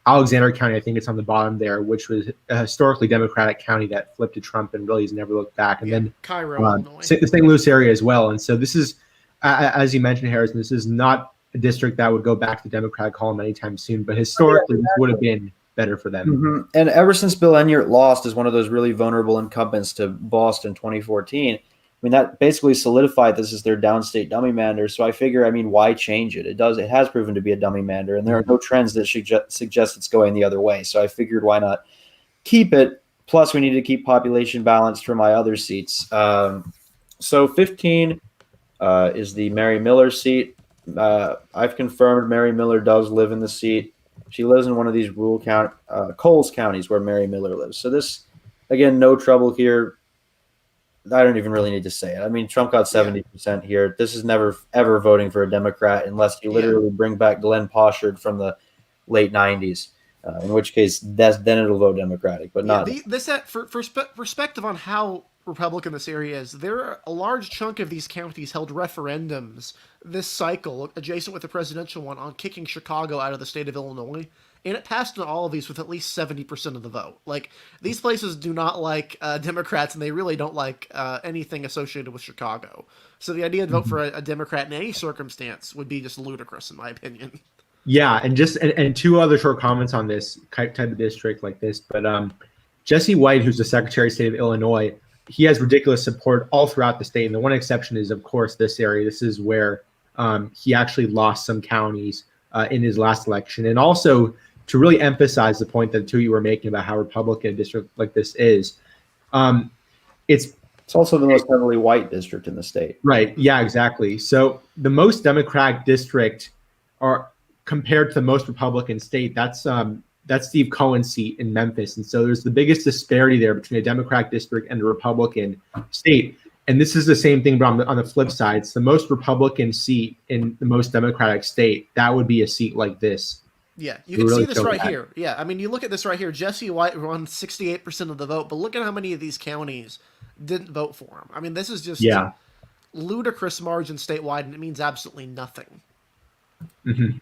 Alexander County, I think it's on the bottom there, which was a historically Democratic county that flipped to Trump and really has never looked back. And then Cairo, Illinois. The St. Louis area as well. And so this is, as you mentioned, Harrison, this is not a district that would go back to the Democratic column anytime soon, but historically this would have been better for them. Mm-hmm. And ever since Bill Enyart lost as one of those really vulnerable incumbents to Boston 2014, I mean, that basically solidified this as their downstate dummy mander. So I figure, I mean, why change it? It has proven to be a dummy mander, and there are no trends that suggest it's going the other way. So I figured, why not keep it? Plus, we need to keep population balanced for my other seats. So 15 is the Mary Miller seat. I've confirmed Mary Miller does live in the seat. She lives in one of these rural Coles counties where Mary Miller lives. So this, again, no trouble here. I don't even really need to say it. I mean, Trump got 70% here. This is never, ever voting for a Democrat unless you literally bring back Glenn Poshard from the late 90s, in which case then it'll vote Democratic, but not. For perspective on how Republican this area is, there are a large chunk of these counties held referendums this cycle, adjacent with the presidential one, on kicking Chicago out of the state of Illinois. And it passed in all of these with at least 70% of the vote. Like, these places do not like Democrats, and they really don't like anything associated with Chicago. So the idea to vote for a Democrat in any circumstance would be just ludicrous, in my opinion. Yeah, and two other short comments on this type of district like this. But Jesse White, who's the Secretary of State of Illinois, he has ridiculous support all throughout the state. And the one exception is, of course, this area. This is where he actually lost some counties in his last election. And also, to really emphasize the point that the two of you were making about how Republican a district like this is, it's also the most heavily white district in the state. Right. Yeah, exactly. So the most Democratic district are compared to the most Republican state. That's Steve Cohen's seat in Memphis. And so there's the biggest disparity there between a Democratic district and a Republican state. And this is the same thing, but on the flip side, it's the most Republican seat in the most Democratic state. That would be a seat like this. Yeah, you can see this right here. Yeah, I mean, you look at this right here. Jesse White won 68% of the vote, but look at how many of these counties didn't vote for him. I mean, this is just ludicrous margin statewide, and it means absolutely nothing. Mm-hmm.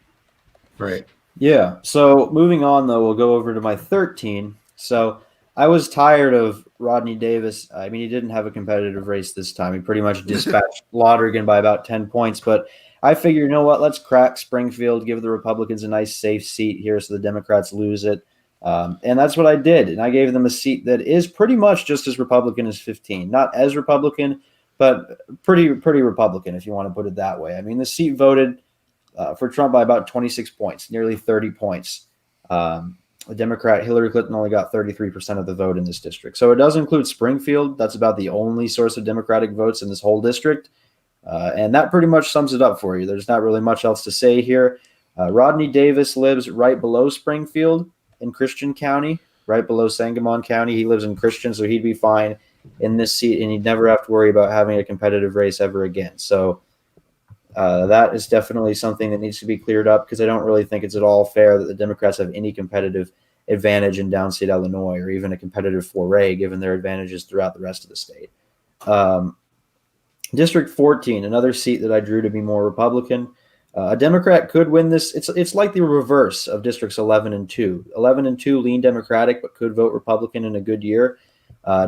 Right. Yeah. So moving on, though, we'll go over to my 13. So I was tired of Rodney Davis. I mean, he didn't have a competitive race this time. He pretty much dispatched Lonergan by about 10 points, but I figure, you know what, let's crack Springfield, give the Republicans a nice safe seat here so the Democrats lose it. And that's what I did. And I gave them a seat that is pretty much just as Republican as 15. Not as Republican, but pretty Republican, if you want to put it that way. I mean, the seat voted for Trump by about 26 points, nearly 30 points. The Democrat Hillary Clinton only got 33% of the vote in this district. So it does include Springfield. That's about the only source of Democratic votes in this whole district. And that pretty much sums it up for you. There's not really much else to say here. Rodney Davis lives right below Springfield in Christian County, right below Sangamon County. He lives in Christian, so he'd be fine in this seat, and he'd never have to worry about having a competitive race ever again. So that is definitely something that needs to be cleared up, because I don't really think it's at all fair that the Democrats have any competitive advantage in downstate Illinois, or even a competitive foray given their advantages throughout the rest of the state. District 14, another seat that I drew to be more Republican. A Democrat could win this. It's like the reverse of districts 11 and 2. 11 and 2 lean Democratic but could vote Republican in a good year.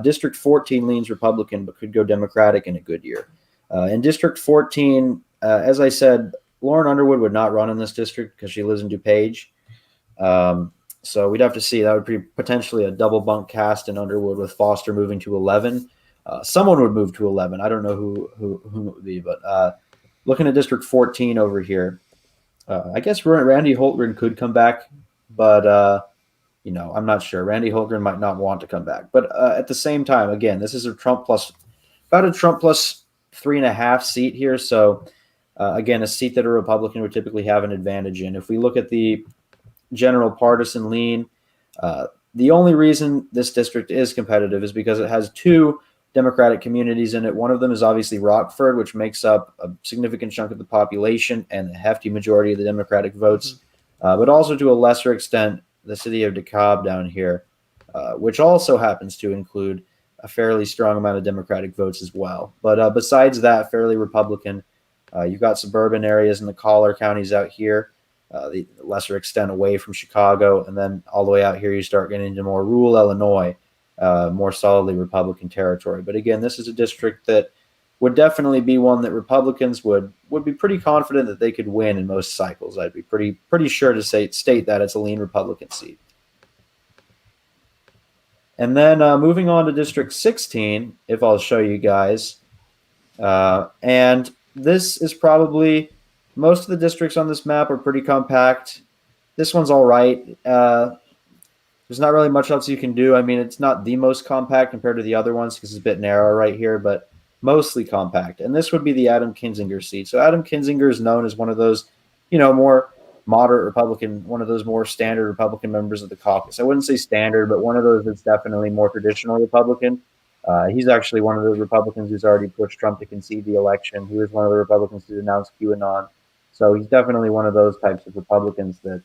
District 14 leans Republican but could go Democratic in a good year. In District 14, as I said, Lauren Underwood would not run in this district because she lives in DuPage. So we'd have to see. That would be potentially a double bunk cast in Underwood with Foster moving to 11. Someone would move to 11. I don't know who it would be, but looking at District 14 over here, I guess Randy Holtgren could come back, but I'm not sure. Randy Holtgren might not want to come back, but at the same time, again, this is about a Trump plus 3.5 seat here. So again, a seat that a Republican would typically have an advantage in. If we look at the general partisan lean, the only reason this district is competitive is because it has two Democratic communities in it. One of them is obviously Rockford, which makes up a significant chunk of the population and a hefty majority of the Democratic votes, but also to a lesser extent, the city of DeKalb down here, which also happens to include a fairly strong amount of Democratic votes as well. But besides that, fairly Republican. You've got suburban areas in the collar counties out here. the lesser extent away from Chicago, and then all the way out here you start getting into more rural Illinois, more solidly Republican territory. But again, this is a district that would definitely be one that Republicans would be pretty confident that they could win in most cycles. I'd be pretty sure to state that it's a lean Republican seat. And then moving on to District 16, if I'll show you guys, and this is probably, most of the districts on this map are pretty compact. This one's all right. There's not really much else you can do. I mean, it's not the most compact compared to the other ones because it's a bit narrow right here, but mostly compact. And this would be the Adam Kinzinger seat. So Adam Kinzinger is known as one of those, more moderate Republican, one of those more standard Republican members of the caucus. I wouldn't say standard, but one of those that's definitely more traditional Republican. He's actually one of the Republicans who's already pushed Trump to concede the election. He was one of the Republicans who announced QAnon. So he's definitely one of those types of Republicans that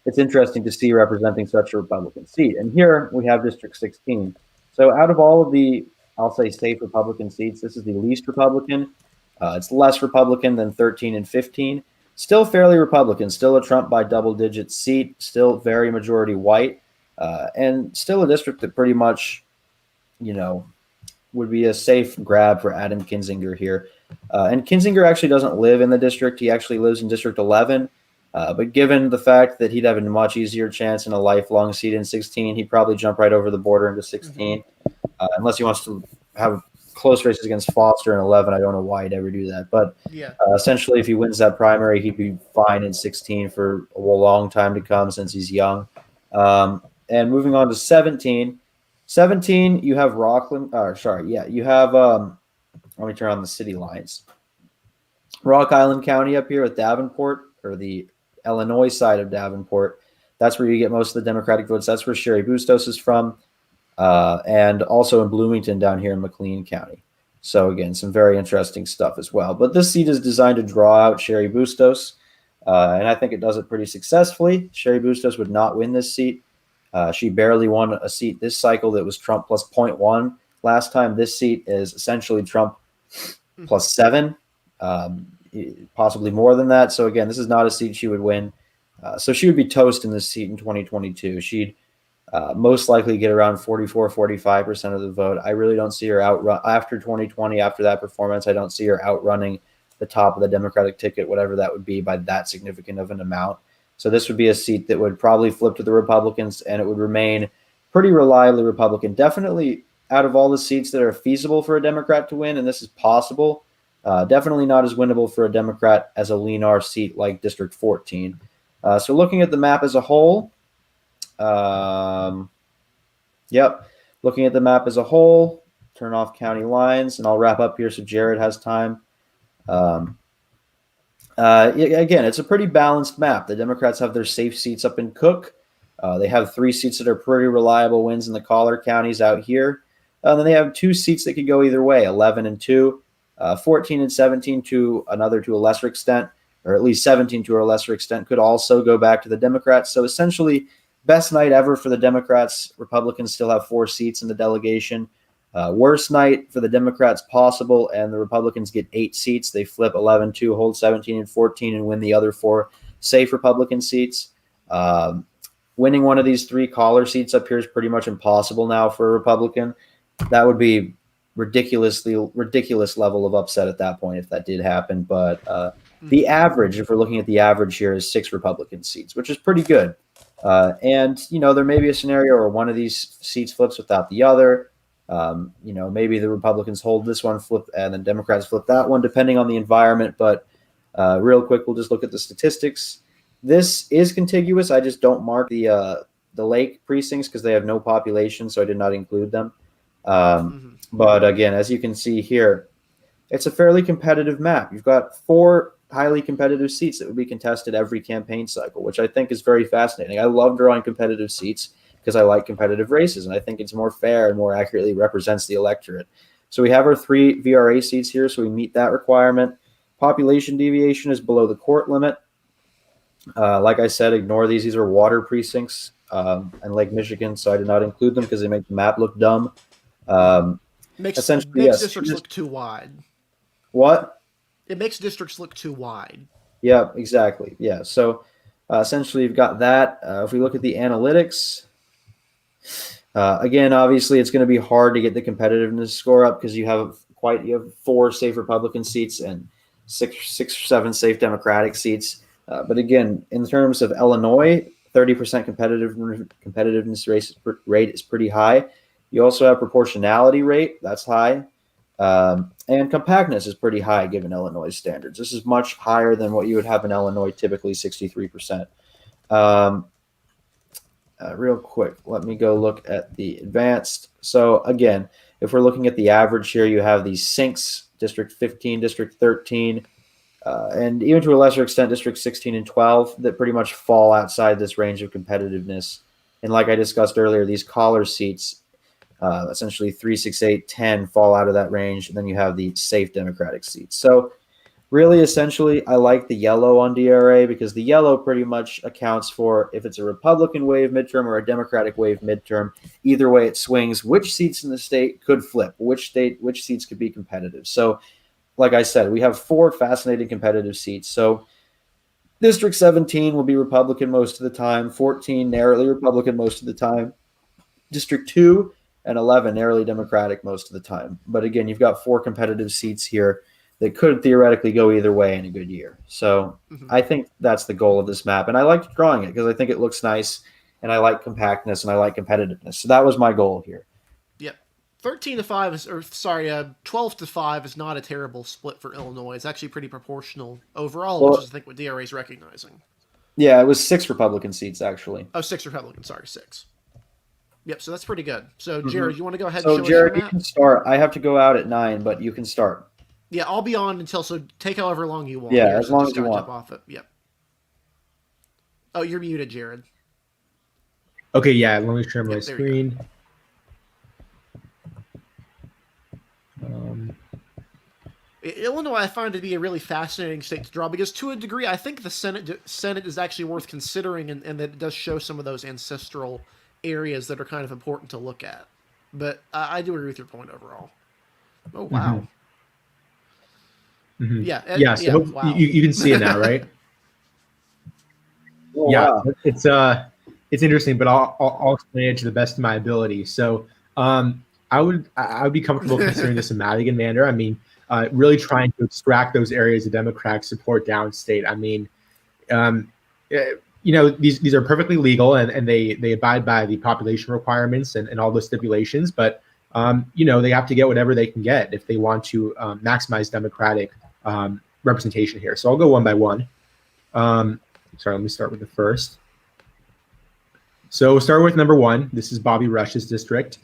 it's interesting to see representing such a Republican seat. And here we have District 16. So out of all of the, I'll say, safe Republican seats, this is the least Republican. It's less Republican than 13 and 15. Still fairly Republican, still a Trump by double-digit seat, still very majority white, and still a district that pretty much, would be a safe grab for Adam Kinzinger here. And Kinzinger actually doesn't live in the district. He actually lives in District 11. But given the fact that he'd have a much easier chance in a lifelong seat in 16, he'd probably jump right over the border into 16, unless he wants to have close races against Foster in 11. I don't know why he'd ever do that. But essentially, if he wins that primary, he'd be fine in 16 for a long time to come since he's young. And moving on to 17. 17, you have Rockland. You have, let me turn on the city lines. Rock Island County up here with Davenport, or the Illinois side of Davenport. That's where you get most of the Democratic votes. That's where Sherry Bustos is from. And also in Bloomington down here in McLean County. So again, some very interesting stuff as well. But this seat is designed to draw out Sherry Bustos, and I think it does it pretty successfully. Sherry Bustos would not win this seat. She barely won a seat this cycle that was Trump plus 0.1 last time. This seat is essentially Trump plus 7, possibly more than that. So again, this is not a seat she would win. So she would be toast in this seat in 2022. She'd most likely get around 44-45% of the vote. I really don't see her outrun after 2020. After that performance, I don't see her outrunning the top of the Democratic ticket, whatever that would be, by that significant of an amount. So this would be a seat that would probably flip to the Republicans, and it would remain pretty reliably Republican. Definitely out of all the seats that are feasible for a Democrat to win, and this is possible, definitely not as winnable for a Democrat as a lean R seat like District 14. So looking at the map as a whole, looking at the map as a whole, turn off county lines, and I'll wrap up here so Jared has time. Again, it's a pretty balanced map. The Democrats have their safe seats up in Cook. They have 3 seats that are pretty reliable wins in the collar counties out here. Then they have 2 seats that could go either way, 11 and 2, 14 and 17 to a lesser extent, or at least 17 to a lesser extent, could also go back to the Democrats. So essentially, best night ever for the Democrats. Republicans still have 4 seats in the delegation. Worst night for the Democrats possible, and the Republicans get 8 seats. They flip 11-2, hold 17 and 14, and win the other 4 safe Republican seats. Winning one of these 3 collar seats up here is pretty much impossible now for a Republican. That would be ridiculous level of upset at that point if that did happen. But the average, if we're looking at the average here, is 6 Republican seats, which is pretty good. And there may be a scenario where one of these seats flips without the other. Maybe the Republicans hold this one, flip, and then Democrats flip that one, depending on the environment. But real quick, we'll just look at the statistics. This is contiguous. I just don't mark the lake precincts because they have no population, so I did not include them. But again, as you can see here, it's a fairly competitive map. You've got 4 highly competitive seats that would be contested every campaign cycle, which I think is very fascinating. I love drawing competitive seats because I like competitive races, and I think it's more fair and more accurately represents the electorate. So we have our 3 VRA seats here, so we meet that requirement. Population deviation is below the court limit. Like I said, ignore these. These are water precincts and Lake Michigan, so I did not include them because they make the map look dumb. Makes districts look too wide. What? It makes districts look too wide. Yeah, exactly. Yeah. So essentially, you've got that. If we look at the analytics, again, obviously, it's going to be hard to get the competitiveness score up because you have 4 safe Republican seats and six or 7 safe Democratic seats. But again, in terms of Illinois, 30% competitiveness rate is pretty high. You also have proportionality rate, that's high. And compactness is pretty high given Illinois standards. This is much higher than what you would have in Illinois, typically 63%. Real quick, let me go look at the advanced. So again, if we're looking at the average here, you have these sinks, District 15, District 13, and even to a lesser extent, District 16 and 12, that pretty much fall outside this range of competitiveness. And like I discussed earlier, these collar seats, essentially 3, 6, 8, 10, fall out of that range. And then you have the safe Democratic seats. So really, essentially, I like the yellow on DRA because the yellow pretty much accounts for if it's a Republican wave midterm or a Democratic wave midterm. Either way, it swings. Which seats in the state could flip? Which seats could be competitive? So, like I said, we have 4 fascinating competitive seats. So, District 17 will be Republican most of the time. 14 narrowly Republican most of the time. District 2 and 11 narrowly Democratic most of the time. But again, you've got 4 competitive seats here that could theoretically go either way in a good year. So I think that's the goal of this map. And I liked drawing it because I think it looks nice and I like compactness and I like competitiveness. So that was my goal here. Yep. 13-5 is, or sorry, 12-5 is not a terrible split for Illinois. It's actually pretty proportional overall, Well, which is, I think, what DRA is recognizing. Yeah, it was 6 Republican seats, actually. Oh, 6 Republicans, sorry, 6. Yep, so that's pretty good. So, Jared, you want to go ahead So, and show Jared, us you your map? can start. I have to go out at 9, but you can start. Yeah, I'll be on until, so take however long you want. Yeah, here, as so long just as you gotta want. jump off it. Yep. Oh, you're muted, Jared. Okay, yeah, let me share my Yep, there you screen. Illinois, I find to be a really fascinating state to draw because, to a degree, I think the Senate is actually worth considering, and that it does show some of those ancestral areas that are kind of important to look at. But I do agree with your point overall. Oh wow. Mm-hmm. Yeah. Yeah. So Wow. you can see it now, right? Oh, Yeah. wow. It's interesting, but I'll explain it to the best of my ability. So I would be comfortable considering this a Madigan manner. I mean, really trying to extract those areas of Democratic support downstate. I mean, these are perfectly legal and they abide by the population requirements and all the stipulations, but they have to get whatever they can get if they want to maximize Democratic representation here. So I'll go one by one. Sorry, let me start with the first. So we'll start with number 1. This is Bobby Rush's district.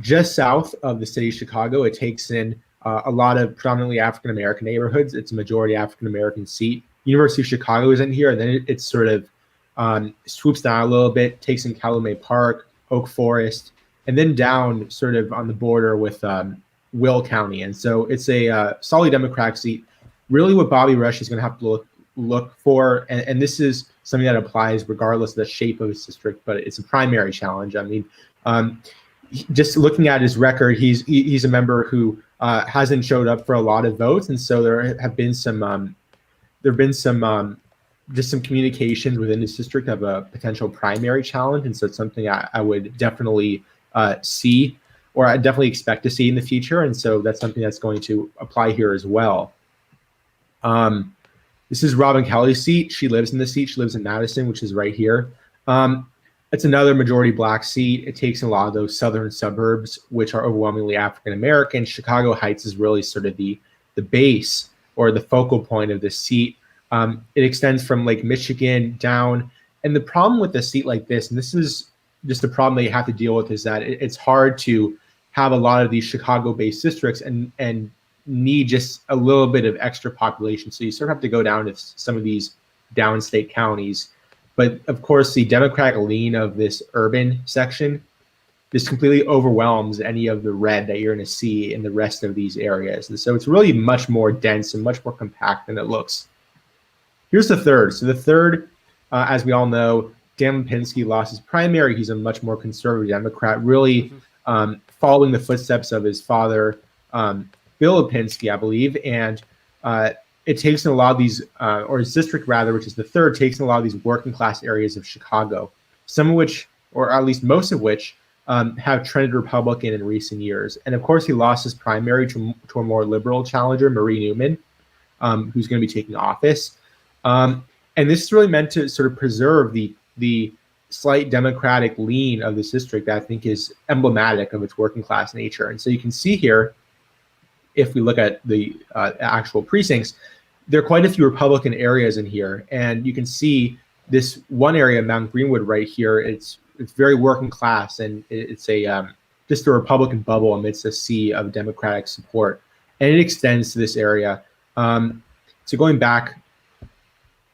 Just south of the city of Chicago, it takes in a lot of predominantly African-American neighborhoods. It's a majority African-American seat. University of Chicago is in here, and then it sort of swoops down a little bit, takes in Calumet Park, Oak Forest, and then down sort of on the border with Will County. And so it's a solid Democratic seat. Really what Bobby Rush is going to have to look for, and this is something that applies regardless of the shape of his district, but it's a primary challenge. I mean, just looking at his record, he's a member who hasn't showed up for a lot of votes, and so there have been some just some communications within his district of a potential primary challenge, and so it's something I would definitely see, or I definitely expect to see in the future, and so that's something that's going to apply here as well. This is Robin Kelly's seat. She lives in the seat. She lives in Madison, which is right here. It's another majority Black seat. It takes in a lot of those southern suburbs, which are overwhelmingly African American. Chicago Heights is really sort of the base or the focal point of this seat. It extends from Lake Michigan down. And the problem with a seat like this, and this is just a problem that you have to deal with, is that it's hard to have a lot of these Chicago-based districts and need just a little bit of extra population. So you sort of have to go down to some of these downstate counties. But of course, the Democratic lean of this urban section just completely overwhelms any of the red that you're going to see in the rest of these areas. And so it's really much more dense and much more compact than it looks. Here's the third. So the third, as we all know, Dan Lipinski lost his primary. He's a much more conservative Democrat, really following the footsteps of his father, Bill Lipinski, I believe. And it takes in a lot of these, or its district rather, which is the third, takes in a lot of these working class areas of Chicago, some of which, or at least most of which, have trended Republican in recent years. And of course, he lost his primary to a more liberal challenger, Marie Newman, who's going to be taking office. And this is really meant to sort of preserve the slight Democratic lean of this district that I think is emblematic of its working class nature. And so you can see here, if we look at the actual precincts, there are quite a few Republican areas in here. And you can see this one area, Mount Greenwood right here, it's very working class, and it's a just a Republican bubble amidst a sea of Democratic support. And it extends to this area. So going back,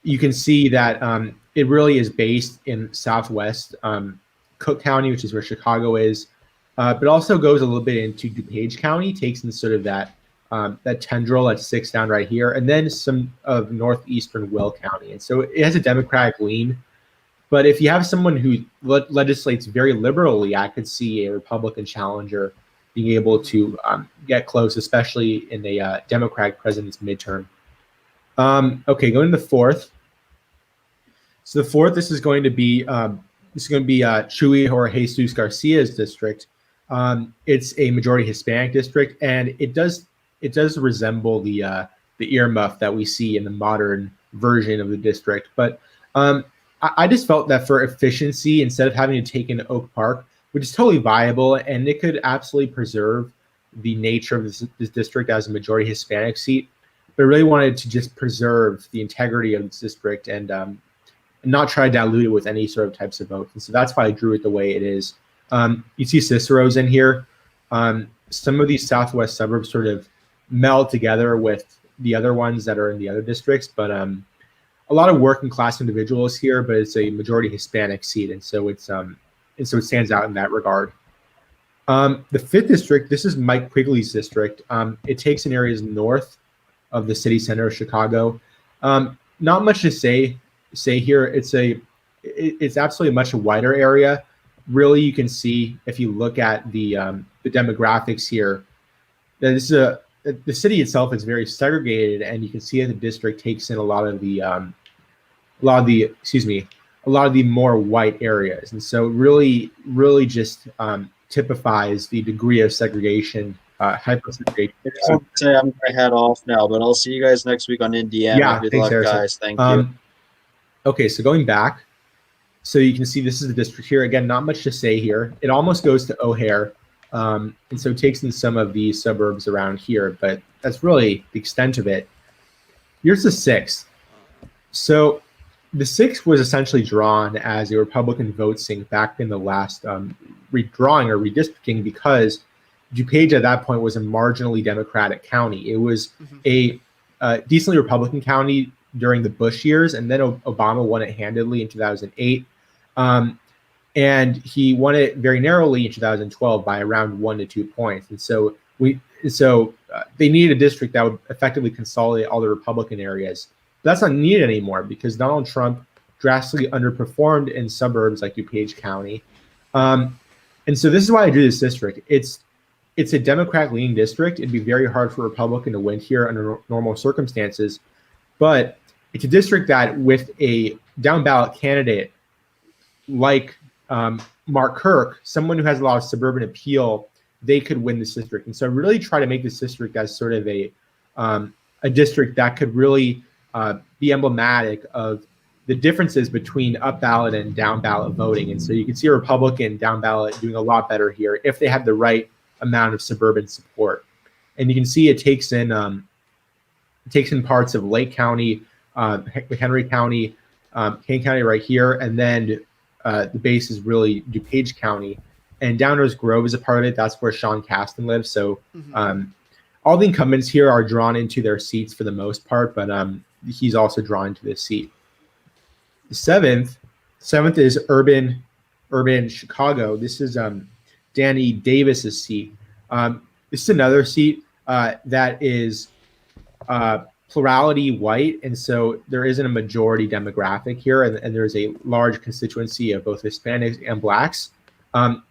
you can see that it really is based in Southwest Cook County, which is where Chicago is, but also goes a little bit into DuPage County, takes in sort of that tendril that sticks down right here, and then some of northeastern Will County. And so it has a Democratic lean. But if you have someone who legislates very liberally, I could see a Republican challenger being able to get close, especially in a Democratic president's midterm. Okay, going to the fourth. So the fourth, this is going to be Chuy or Jesus Garcia's district. It's a majority Hispanic district, and it does resemble the earmuff that we see in the modern version of the district. But I just felt that for efficiency, instead of having to take in Oak Park, which is totally viable, and it could absolutely preserve the nature of this district as a majority Hispanic seat, but I really wanted to just preserve the integrity of this district and not try to dilute it with any sort of types of votes. And so that's why I drew it the way it is. You see Cicero's in here. Some of these southwest suburbs sort of meld together with the other ones that are in the other districts, but a lot of working class individuals here, but it's a majority Hispanic seat, and so it stands out in that regard. The fifth district, this is Mike Quigley's district. It takes in areas north of the city center of Chicago. Not much to say here. It's absolutely a much wider area. Really, you can see if you look at the demographics here, that this is the city itself is very segregated, and you can see that the district takes in a lot of the more white areas, and so really just typifies the degree of segregation, hyper-segregation. I would say I'm gonna head off now, but I'll see you guys next week on Indiana. Yeah, Good thanks, luck, Harrison. guys. Thank you. Okay, so going back, so you can see this is the district here. Again, not much to say here. It almost goes to O'Hare, and so it takes in some of these suburbs around here, but that's really the extent of it. Here's the sixth. So the sixth was essentially drawn as a Republican vote sink back in the last redrawing or redistricting, because DuPage at that point was a marginally Democratic county. It was a decently Republican county during the Bush years, and then Obama won it handedly in 2008. And he won it very narrowly in 2012 by around 1 to 2 points. And so they needed a district that would effectively consolidate all the Republican areas. But that's not needed anymore because Donald Trump drastically underperformed in suburbs like DuPage County. And so this is why I drew this district. It's a Democrat-leaning district. It'd be very hard for a Republican to win here under normal circumstances. But it's a district that, with a down-ballot candidate like Mark Kirk, someone who has a lot of suburban appeal, they could win this district. And so I really try to make this district as sort of a district that could really be emblematic of the differences between up-ballot and down-ballot voting. And so you can see a Republican down-ballot doing a lot better here if they have the right amount of suburban support. And you can see it takes in parts of Lake County, Henry County, Kane County right here, and then the base is really DuPage County. And Downers Grove is a part of it. That's where Sean Casten lives. So all the incumbents here are drawn into their seats for the most part, but he's also drawn into this seat. The seventh is urban Chicago. This is Danny Davis's seat. This is another seat that is plurality white, and so there isn't a majority demographic here, and there's a large constituency of both Hispanics and Blacks.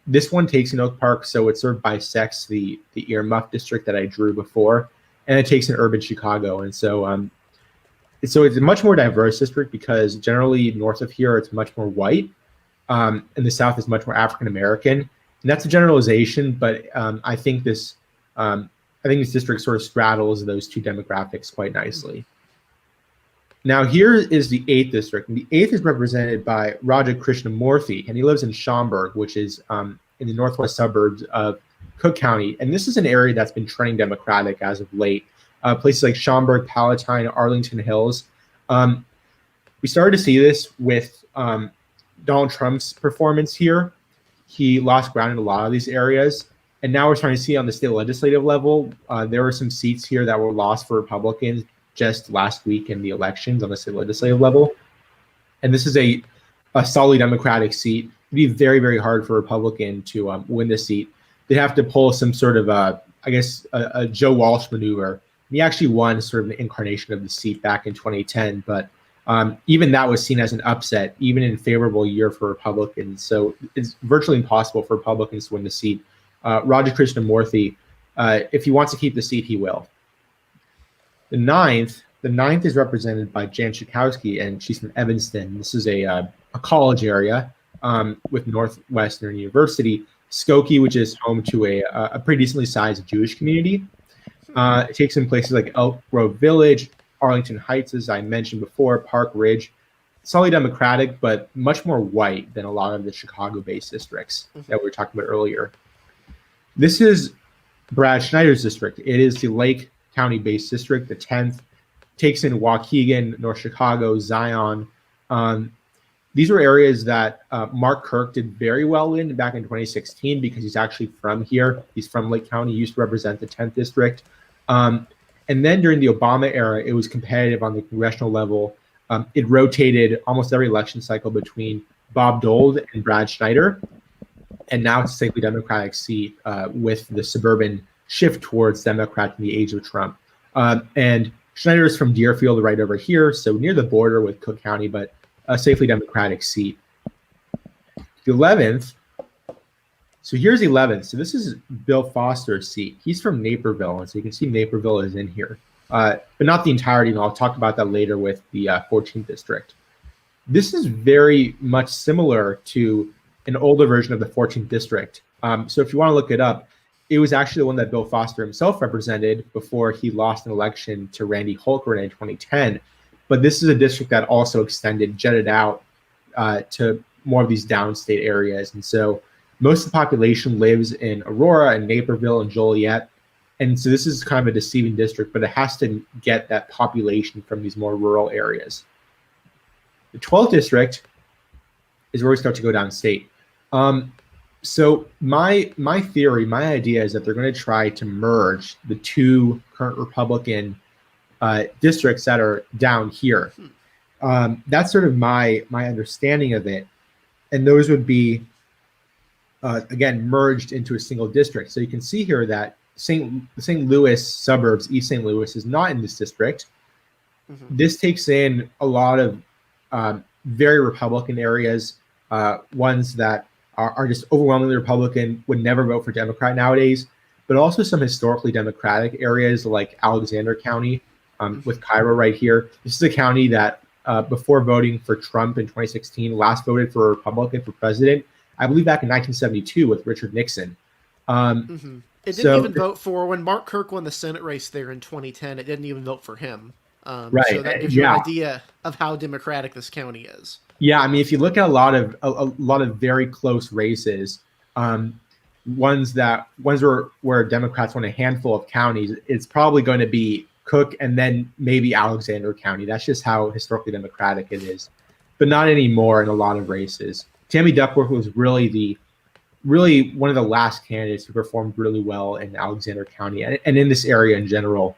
This one takes in Oak Park, so it sort of bisects the earmuff district that I drew before, and it takes in urban Chicago. And so So it's a much more diverse district because generally north of here it's much more white, and the south is much more African American. And that's a generalization, but I think this district sort of straddles those two demographics quite nicely. Now here is the 8th district, and the 8th is represented by Raja Krishnamurthy, and he lives in Schaumburg, which is in the northwest suburbs of Cook County. And this is an area that's been trending Democratic as of late. Places like Schaumburg, Palatine, Arlington Hills. We started to see this with Donald Trump's performance here. He lost ground in a lot of these areas. And now we're starting to see on the state legislative level, there were some seats here that were lost for Republicans just last week in the elections on the state legislative level. And this is a solidly Democratic seat. It'd be very, very hard for a Republican to win this seat. They'd have to pull some sort of, a Joe Walsh maneuver. And he actually won sort of an incarnation of the seat back in 2010, but even that was seen as an upset, even in a favorable year for Republicans. So it's virtually impossible for Republicans to win the seat. Raja Krishnamurthy, if he wants to keep the seat, he will. The ninth is represented by Jan Schakowsky, and she's from Evanston. This is a college area with Northwestern University. Skokie, which is home to a pretty decently sized Jewish community. It takes in places like Elk Grove Village, Arlington Heights, as I mentioned before, Park Ridge. Solidly Democratic, but much more white than a lot of the Chicago-based districts that we were talking about earlier. This is Brad Schneider's district. It is the Lake County-based district, the 10th. Takes in Waukegan, North Chicago, Zion. These were areas that Mark Kirk did very well in back in 2016 because he's actually from here. He's from Lake County. He used to represent the 10th district. And then during the Obama era, it was competitive on the congressional level. It rotated almost every election cycle between Bob Dole and Brad Schneider. And now it's a safely Democratic seat with the suburban shift towards Democrat in the age of Trump. And Schneider is from Deerfield right over here, so near the border with Cook County, but a safely Democratic seat. The 11th, so here's 11th. So this is Bill Foster's seat. He's from Naperville, and so you can see Naperville is in here. But not the entirety, and I'll talk about that later with the 14th district. This is very much similar to an older version of the 14th district. So if you want to look it up, it was actually the one that Bill Foster himself represented before he lost an election to Randy Holkert in 2010. But this is a district that also jetted out to more of these downstate areas. And so most of the population lives in Aurora and Naperville and Joliet. And so this is kind of a deceiving district, but it has to get that population from these more rural areas. The 12th district is where we start to go downstate. So my theory, my idea is that they're going to try to merge the two current Republican districts that are down here. That's sort of my understanding of it. And those would be, again, merged into a single district. So you can see here that St. Louis suburbs, East St. Louis, is not in this district. This takes in a lot of very Republican areas, ones that are just overwhelmingly Republican, would never vote for Democrat nowadays, but also some historically Democratic areas like Alexander County with Cairo right here. This is a county that before voting for Trump in 2016, last voted for a Republican for president, I believe back in 1972 with Richard Nixon. It didn't even vote for, when Mark Kirk won the Senate race there in 2010, it didn't even vote for him. Right. So that gives you an idea of how Democratic this county is. Yeah, I mean, if you look at a lot of very close races, ones where Democrats won a handful of counties, it's probably going to be Cook and then maybe Alexander County. That's just how historically Democratic it is, but not anymore in a lot of races. Tammy Duckworth was really one of the last candidates who performed really well in Alexander County and in this area in general.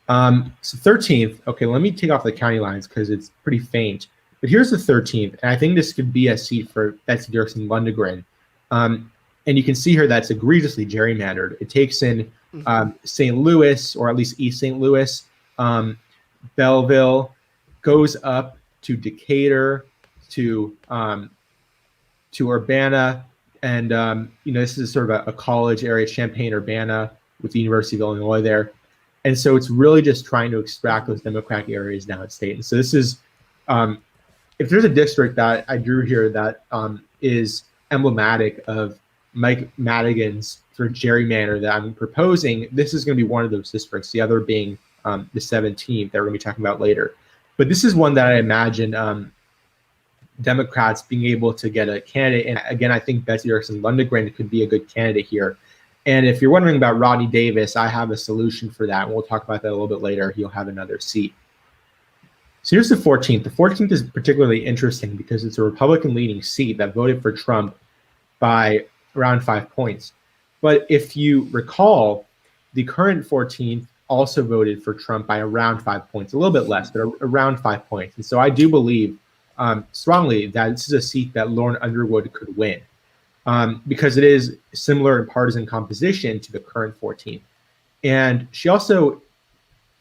So 13th, okay, let me take off the county lines because it's pretty faint. But here's the 13th, and I think this could be a seat for Betsy Dirksen Lundgren. And you can see here that's egregiously gerrymandered. It takes in St. Louis, or at least East St. Louis, Belleville, goes up to Decatur, to Urbana, and this is sort of a college area, Champaign-Urbana, with the University of Illinois there. And so it's really just trying to extract those Democratic areas downstate. And so this is, if there's a district that I drew here that is emblematic of Mike Madigan's sort of gerrymander that I'm proposing, this is going to be one of those districts, the other being the 17th that we're going to be talking about later. But this is one that I imagine Democrats being able to get a candidate. And again, I think Betsy Erickson Lundgren could be a good candidate here. And if you're wondering about Rodney Davis, I have a solution for that. And we'll talk about that a little bit later. He'll have another seat. So here's the 14th. The 14th is particularly interesting because it's a Republican-leading seat that voted for Trump by around 5 points. But if you recall, the current 14th also voted for Trump by around 5 points, a little bit less, but around 5 points. And so I do believe strongly that this is a seat that Lauren Underwood could win because it is similar in partisan composition to the current 14th. And she also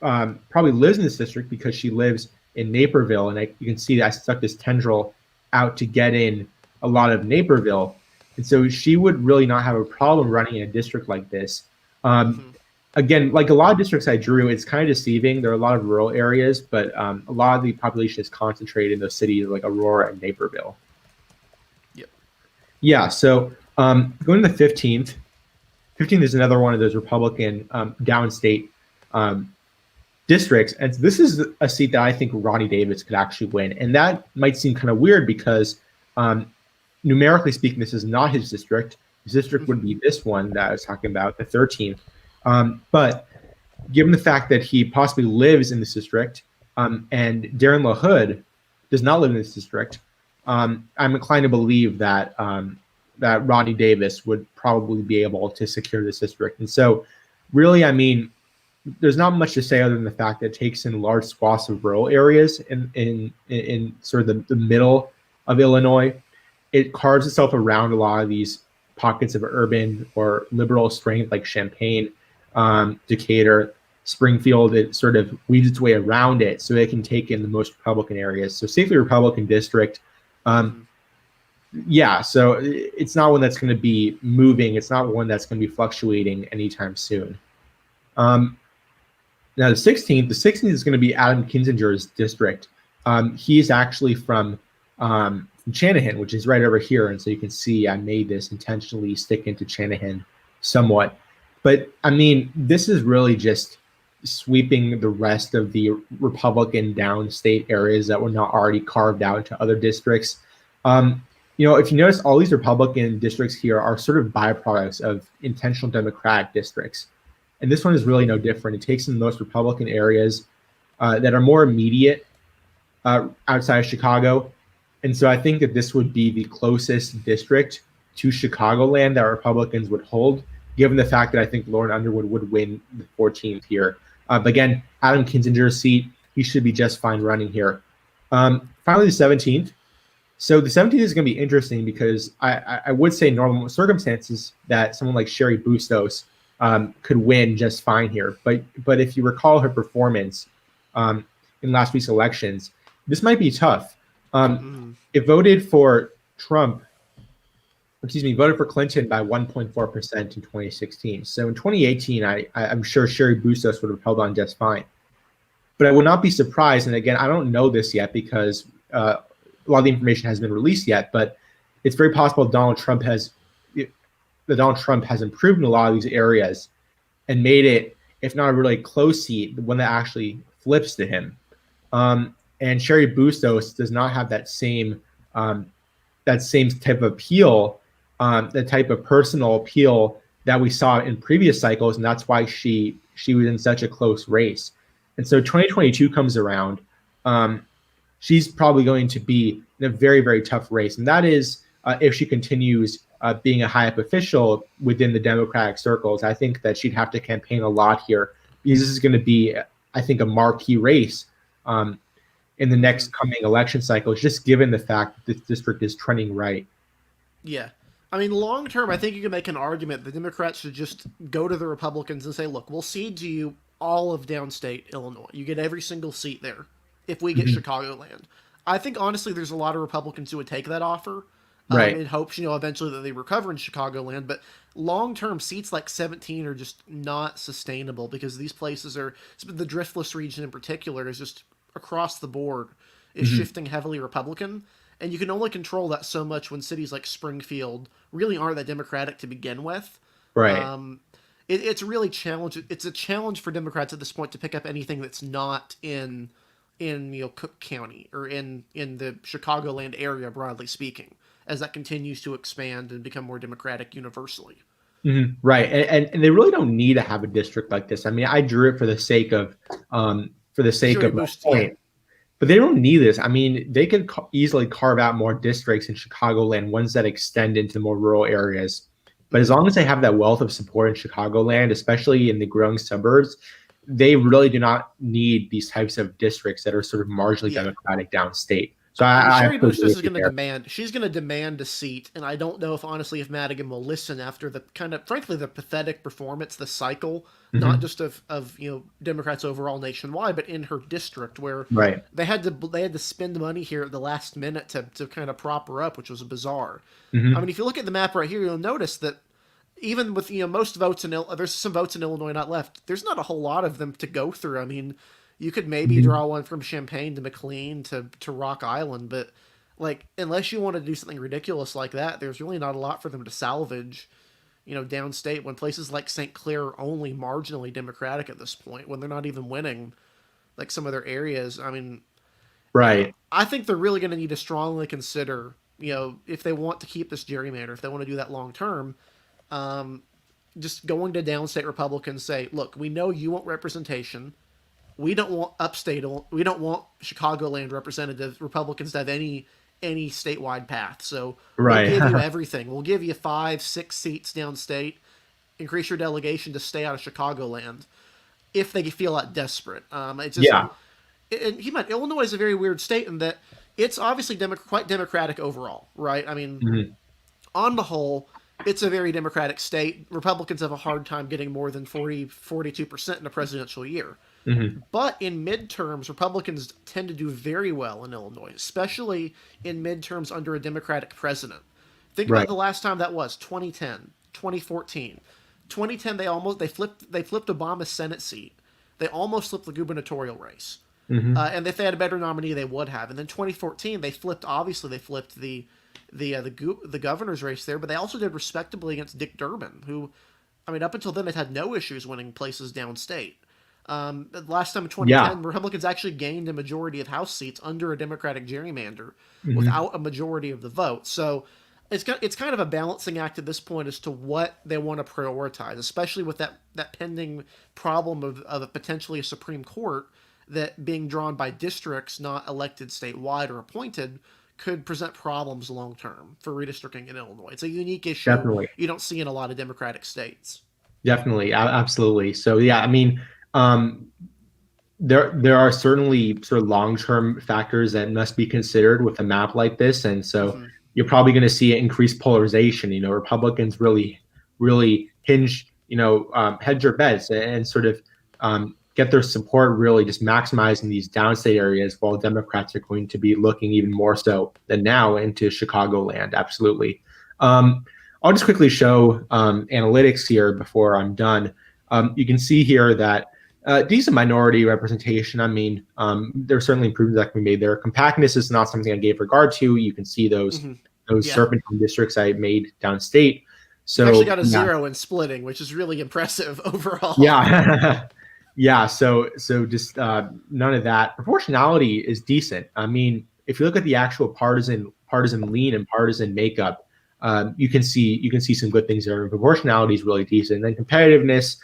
probably lives in this district because she lives in Naperville. And you can see that I stuck this tendril out to get in a lot of Naperville. And so she would really not have a problem running in a district like this. Again, like a lot of districts I drew, it's kind of deceiving. There are a lot of rural areas, but a lot of the population is concentrated in those cities like Aurora and Naperville. Yep. Yeah, so going to the 15th. 15th is another one of those Republican downstate districts. And this is a seat that I think Rodney Davis could actually win. And that might seem kind of weird because numerically speaking, this is not his district. His district would be this one that I was talking about, the 13th. But given the fact that he possibly lives in this district and Darren LaHood does not live in this district, I'm inclined to believe that that Rodney Davis would probably be able to secure this district. And so really, I mean, there's not much to say other than the fact that it takes in large swaths of rural areas in sort of the middle of Illinois. It carves itself around a lot of these pockets of urban or liberal strength like Champaign, Decatur, Springfield. It sort of weaves its way around it so it can take in the most Republican areas. So safely Republican district. Yeah, so it's not one that's going to be moving. It's not one that's going to be fluctuating anytime soon. Now the 16th is going to be Adam Kinzinger's district. He's actually from Channahon, which is right over here. And so you can see I made this intentionally stick into Channahon somewhat. But I mean, this is really just sweeping the rest of the Republican downstate areas that were not already carved out into other districts. If you notice, all these Republican districts here are sort of byproducts of intentional Democratic districts. And this one is really no different. It takes in the most Republican areas that are more immediate outside of Chicago. And so I think that this would be the closest district to Chicagoland that Republicans would hold, given the fact that I think Lauren Underwood would win the 14th here. But again, Adam Kinzinger's seat, he should be just fine running here. Finally, the 17th. So the 17th is going to be interesting because I would say in normal circumstances that someone like Sherry Bustos could win just fine here. But if you recall her performance in last week's elections, this might be tough. It voted for Clinton by 1.4% in 2016. So in 2018, I'm sure Sherry Bustos would have held on just fine. But I would not be surprised, and again, I don't know this yet because a lot of the information hasn't been released yet, but it's very possible Donald Trump has improved in a lot of these areas and made it, if not a really close seat, the one that actually flips to him. And Sherry Bustos does not have that same type of appeal, the type of personal appeal that we saw in previous cycles, and that's why she was in such a close race. And so 2022 comes around. She's probably going to be in a very, very tough race. And that is if she continues being a high-up official within the Democratic circles. I think that she'd have to campaign a lot here because this is going to be, I think, a marquee race in the next coming election cycle, just given the fact that this district is trending right. Yeah. I mean, long term, I think you can make an argument the Democrats should just go to the Republicans and say, look, we'll cede to you all of downstate Illinois. You get every single seat there if we get Chicagoland. I think, honestly, there's a lot of Republicans who would take that offer. Right. in hopes, eventually that they recover in Chicagoland. But long-term seats like 17 are just not sustainable because these places are, the Driftless region in particular is just across the board is Mhm. shifting heavily Republican. And you can only control that so much when cities like Springfield really aren't that Democratic to begin with. Right. Um, it's really challenge. It's a challenge for Democrats at this point to pick up anything that's not in Cook County or in the Chicagoland area, broadly speaking, as that continues to expand and become more Democratic universally. Right. And they really don't need to have a district like this. I mean, I drew it for the sake Jury of my boost, yeah. point. But they don't need this. I mean, they could easily carve out more districts in Chicagoland, ones that extend into more rural areas. But as long as they have that wealth of support in Chicagoland, especially in the growing suburbs, they really do not need these types of districts that are sort of marginally Yeah. Democratic downstate. So I mean, I Sherry absolutely Bustos is agree going to there. demand. She's going to demand a seat, and I don't know if honestly if Madigan will listen after the kind of, frankly, the pathetic performance, the cycle, not Mhm. just of Democrats overall nationwide, but in her district where Right. they had to spend money here at the last minute to kind of prop her up, which was bizarre. I Mhm. mean, if you look at the map right here, you'll notice that even with most votes in there's some votes in Illinois not left. There's not a whole lot of them to go through. I mean, you could maybe Mhm. draw one from Champaign to McLean to Rock Island, but like unless you want to do something ridiculous like that, there's really not a lot for them to salvage. Downstate when places like St. Clair are only marginally Democratic at this point, when they're not even winning like some of their areas. I mean, Right. I think they're really going to need to strongly consider, if they want to keep this gerrymander, if they want to do that long term, just going to downstate Republicans say, look, we know you want representation. We don't want upstate. We don't want Chicagoland representative Republicans to have any statewide path. So we'll Right. give you everything. We'll give you 5, 6 seats downstate. Increase your delegation to stay out of Chicagoland if they feel that desperate. It's just, Yeah. and keep in mind, Illinois is a very weird state in that it's obviously quite Democratic overall, right? I mean, Mhm. on the whole, it's a very Democratic state. Republicans have a hard time getting more than 42% in a presidential year. Mhm. But in midterms, Republicans tend to do very well in Illinois, especially in midterms under a Democratic president. Think about Right. the last time that was 2010, 2014. 2010 they flipped Obama's Senate seat. They almost flipped the gubernatorial race. Mhm. And if they had a better nominee, they would have. And then 2014, they flipped the governor's race there, but they also did respectably against Dick Durbin, who, I mean, up until then, had had no issues winning places downstate. Last time in Yeah. 2010, Republicans actually gained a majority of House seats under a Democratic gerrymander Mhm. without a majority of the vote. So it's kind of a balancing act at this point as to what they want to prioritize, especially with that pending problem of potentially a Supreme Court that being drawn by districts not elected statewide or appointed could present problems long term for redistricting in Illinois. It's a unique issue Definitely. you don't see in a lot of Democratic states. Definitely. Absolutely. So yeah, I mean, um, there are certainly sort of long-term factors that must be considered with a map like this, and so Mm-hmm. you're probably going to see increased polarization. Republicans really hedge their bets and sort of get their support really just maximizing these downstate areas, while Democrats are going to be looking even more so than now into Chicagoland. Absolutely. I'll just quickly show analytics here before I'm done. You can see here that decent minority representation. I mean, there are certainly improvements that can be made there. Compactness is not something I gave regard to. You can see those Mm-hmm. those Yeah. serpentine districts I made downstate. So You actually got a yeah. 0 in splitting, which is really impressive overall. Yeah. Yeah. So just none of that. Proportionality is decent. I mean, if you look at the actual partisan lean and partisan makeup, you can see some good things there. Proportionality is really decent. And then competitiveness.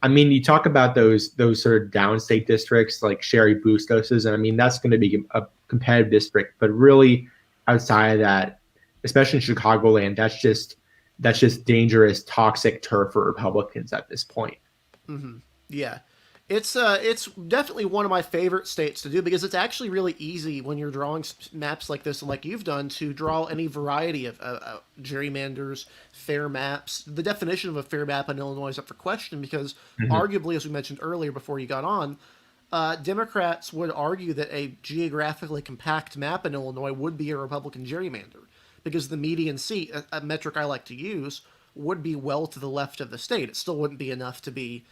I mean, you talk about those sort of downstate districts like Sherry Bustos's, and I mean that's going to be a competitive district. But really, outside of that, especially in Chicagoland, that's just dangerous, toxic turf for Republicans at this point. Mm-hmm. Yeah. It's definitely one of my favorite states to do because it's actually really easy when you're drawing maps like this and like you've done to draw any variety of gerrymanders, fair maps. The definition of a fair map in Illinois is up for question because arguably, as we mentioned earlier before you got on, Democrats would argue that a geographically compact map in Illinois would be a Republican gerrymander because the median seat, a metric I like to use, would be well to the left of the state. It still wouldn't be enough to be,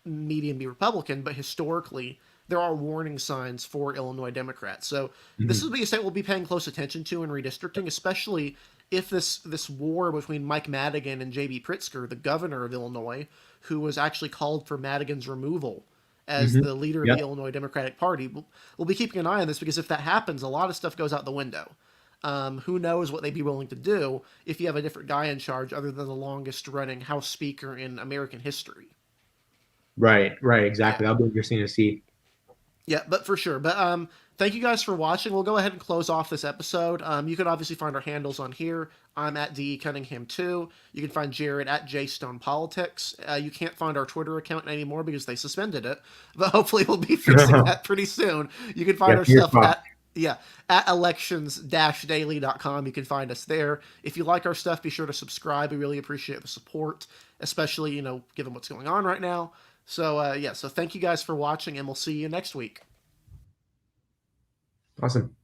median be Republican, but historically there are warning signs for Illinois Democrats. So this will be a state we'll be paying close attention to in redistricting, especially if this war between Mike Madigan and J.B. Pritzker, the governor of Illinois, who was actually called for Madigan's removal as the leader of the Illinois Democratic Party, we'll be keeping an eye on this, because if that happens, a lot of stuff goes out the window. Who knows what they'd be willing to do if you have a different guy in charge other than the longest running House Speaker in American history. Right, exactly. That'll be interesting to see. Yeah, but for sure. But thank you guys for watching. We'll go ahead and close off this episode. You can obviously find our handles on here. I'm at DE Cunningham 2. You can find Jared at JStonePolitics. You can't find our Twitter account anymore because they suspended it, but hopefully we'll be fixing that pretty soon. You can find our stuff at elections-daily.com. You can find us there. If you like our stuff, be sure to subscribe. We really appreciate the support, especially, given what's going on right now. So, so thank you guys for watching, and we'll see you next week. Awesome.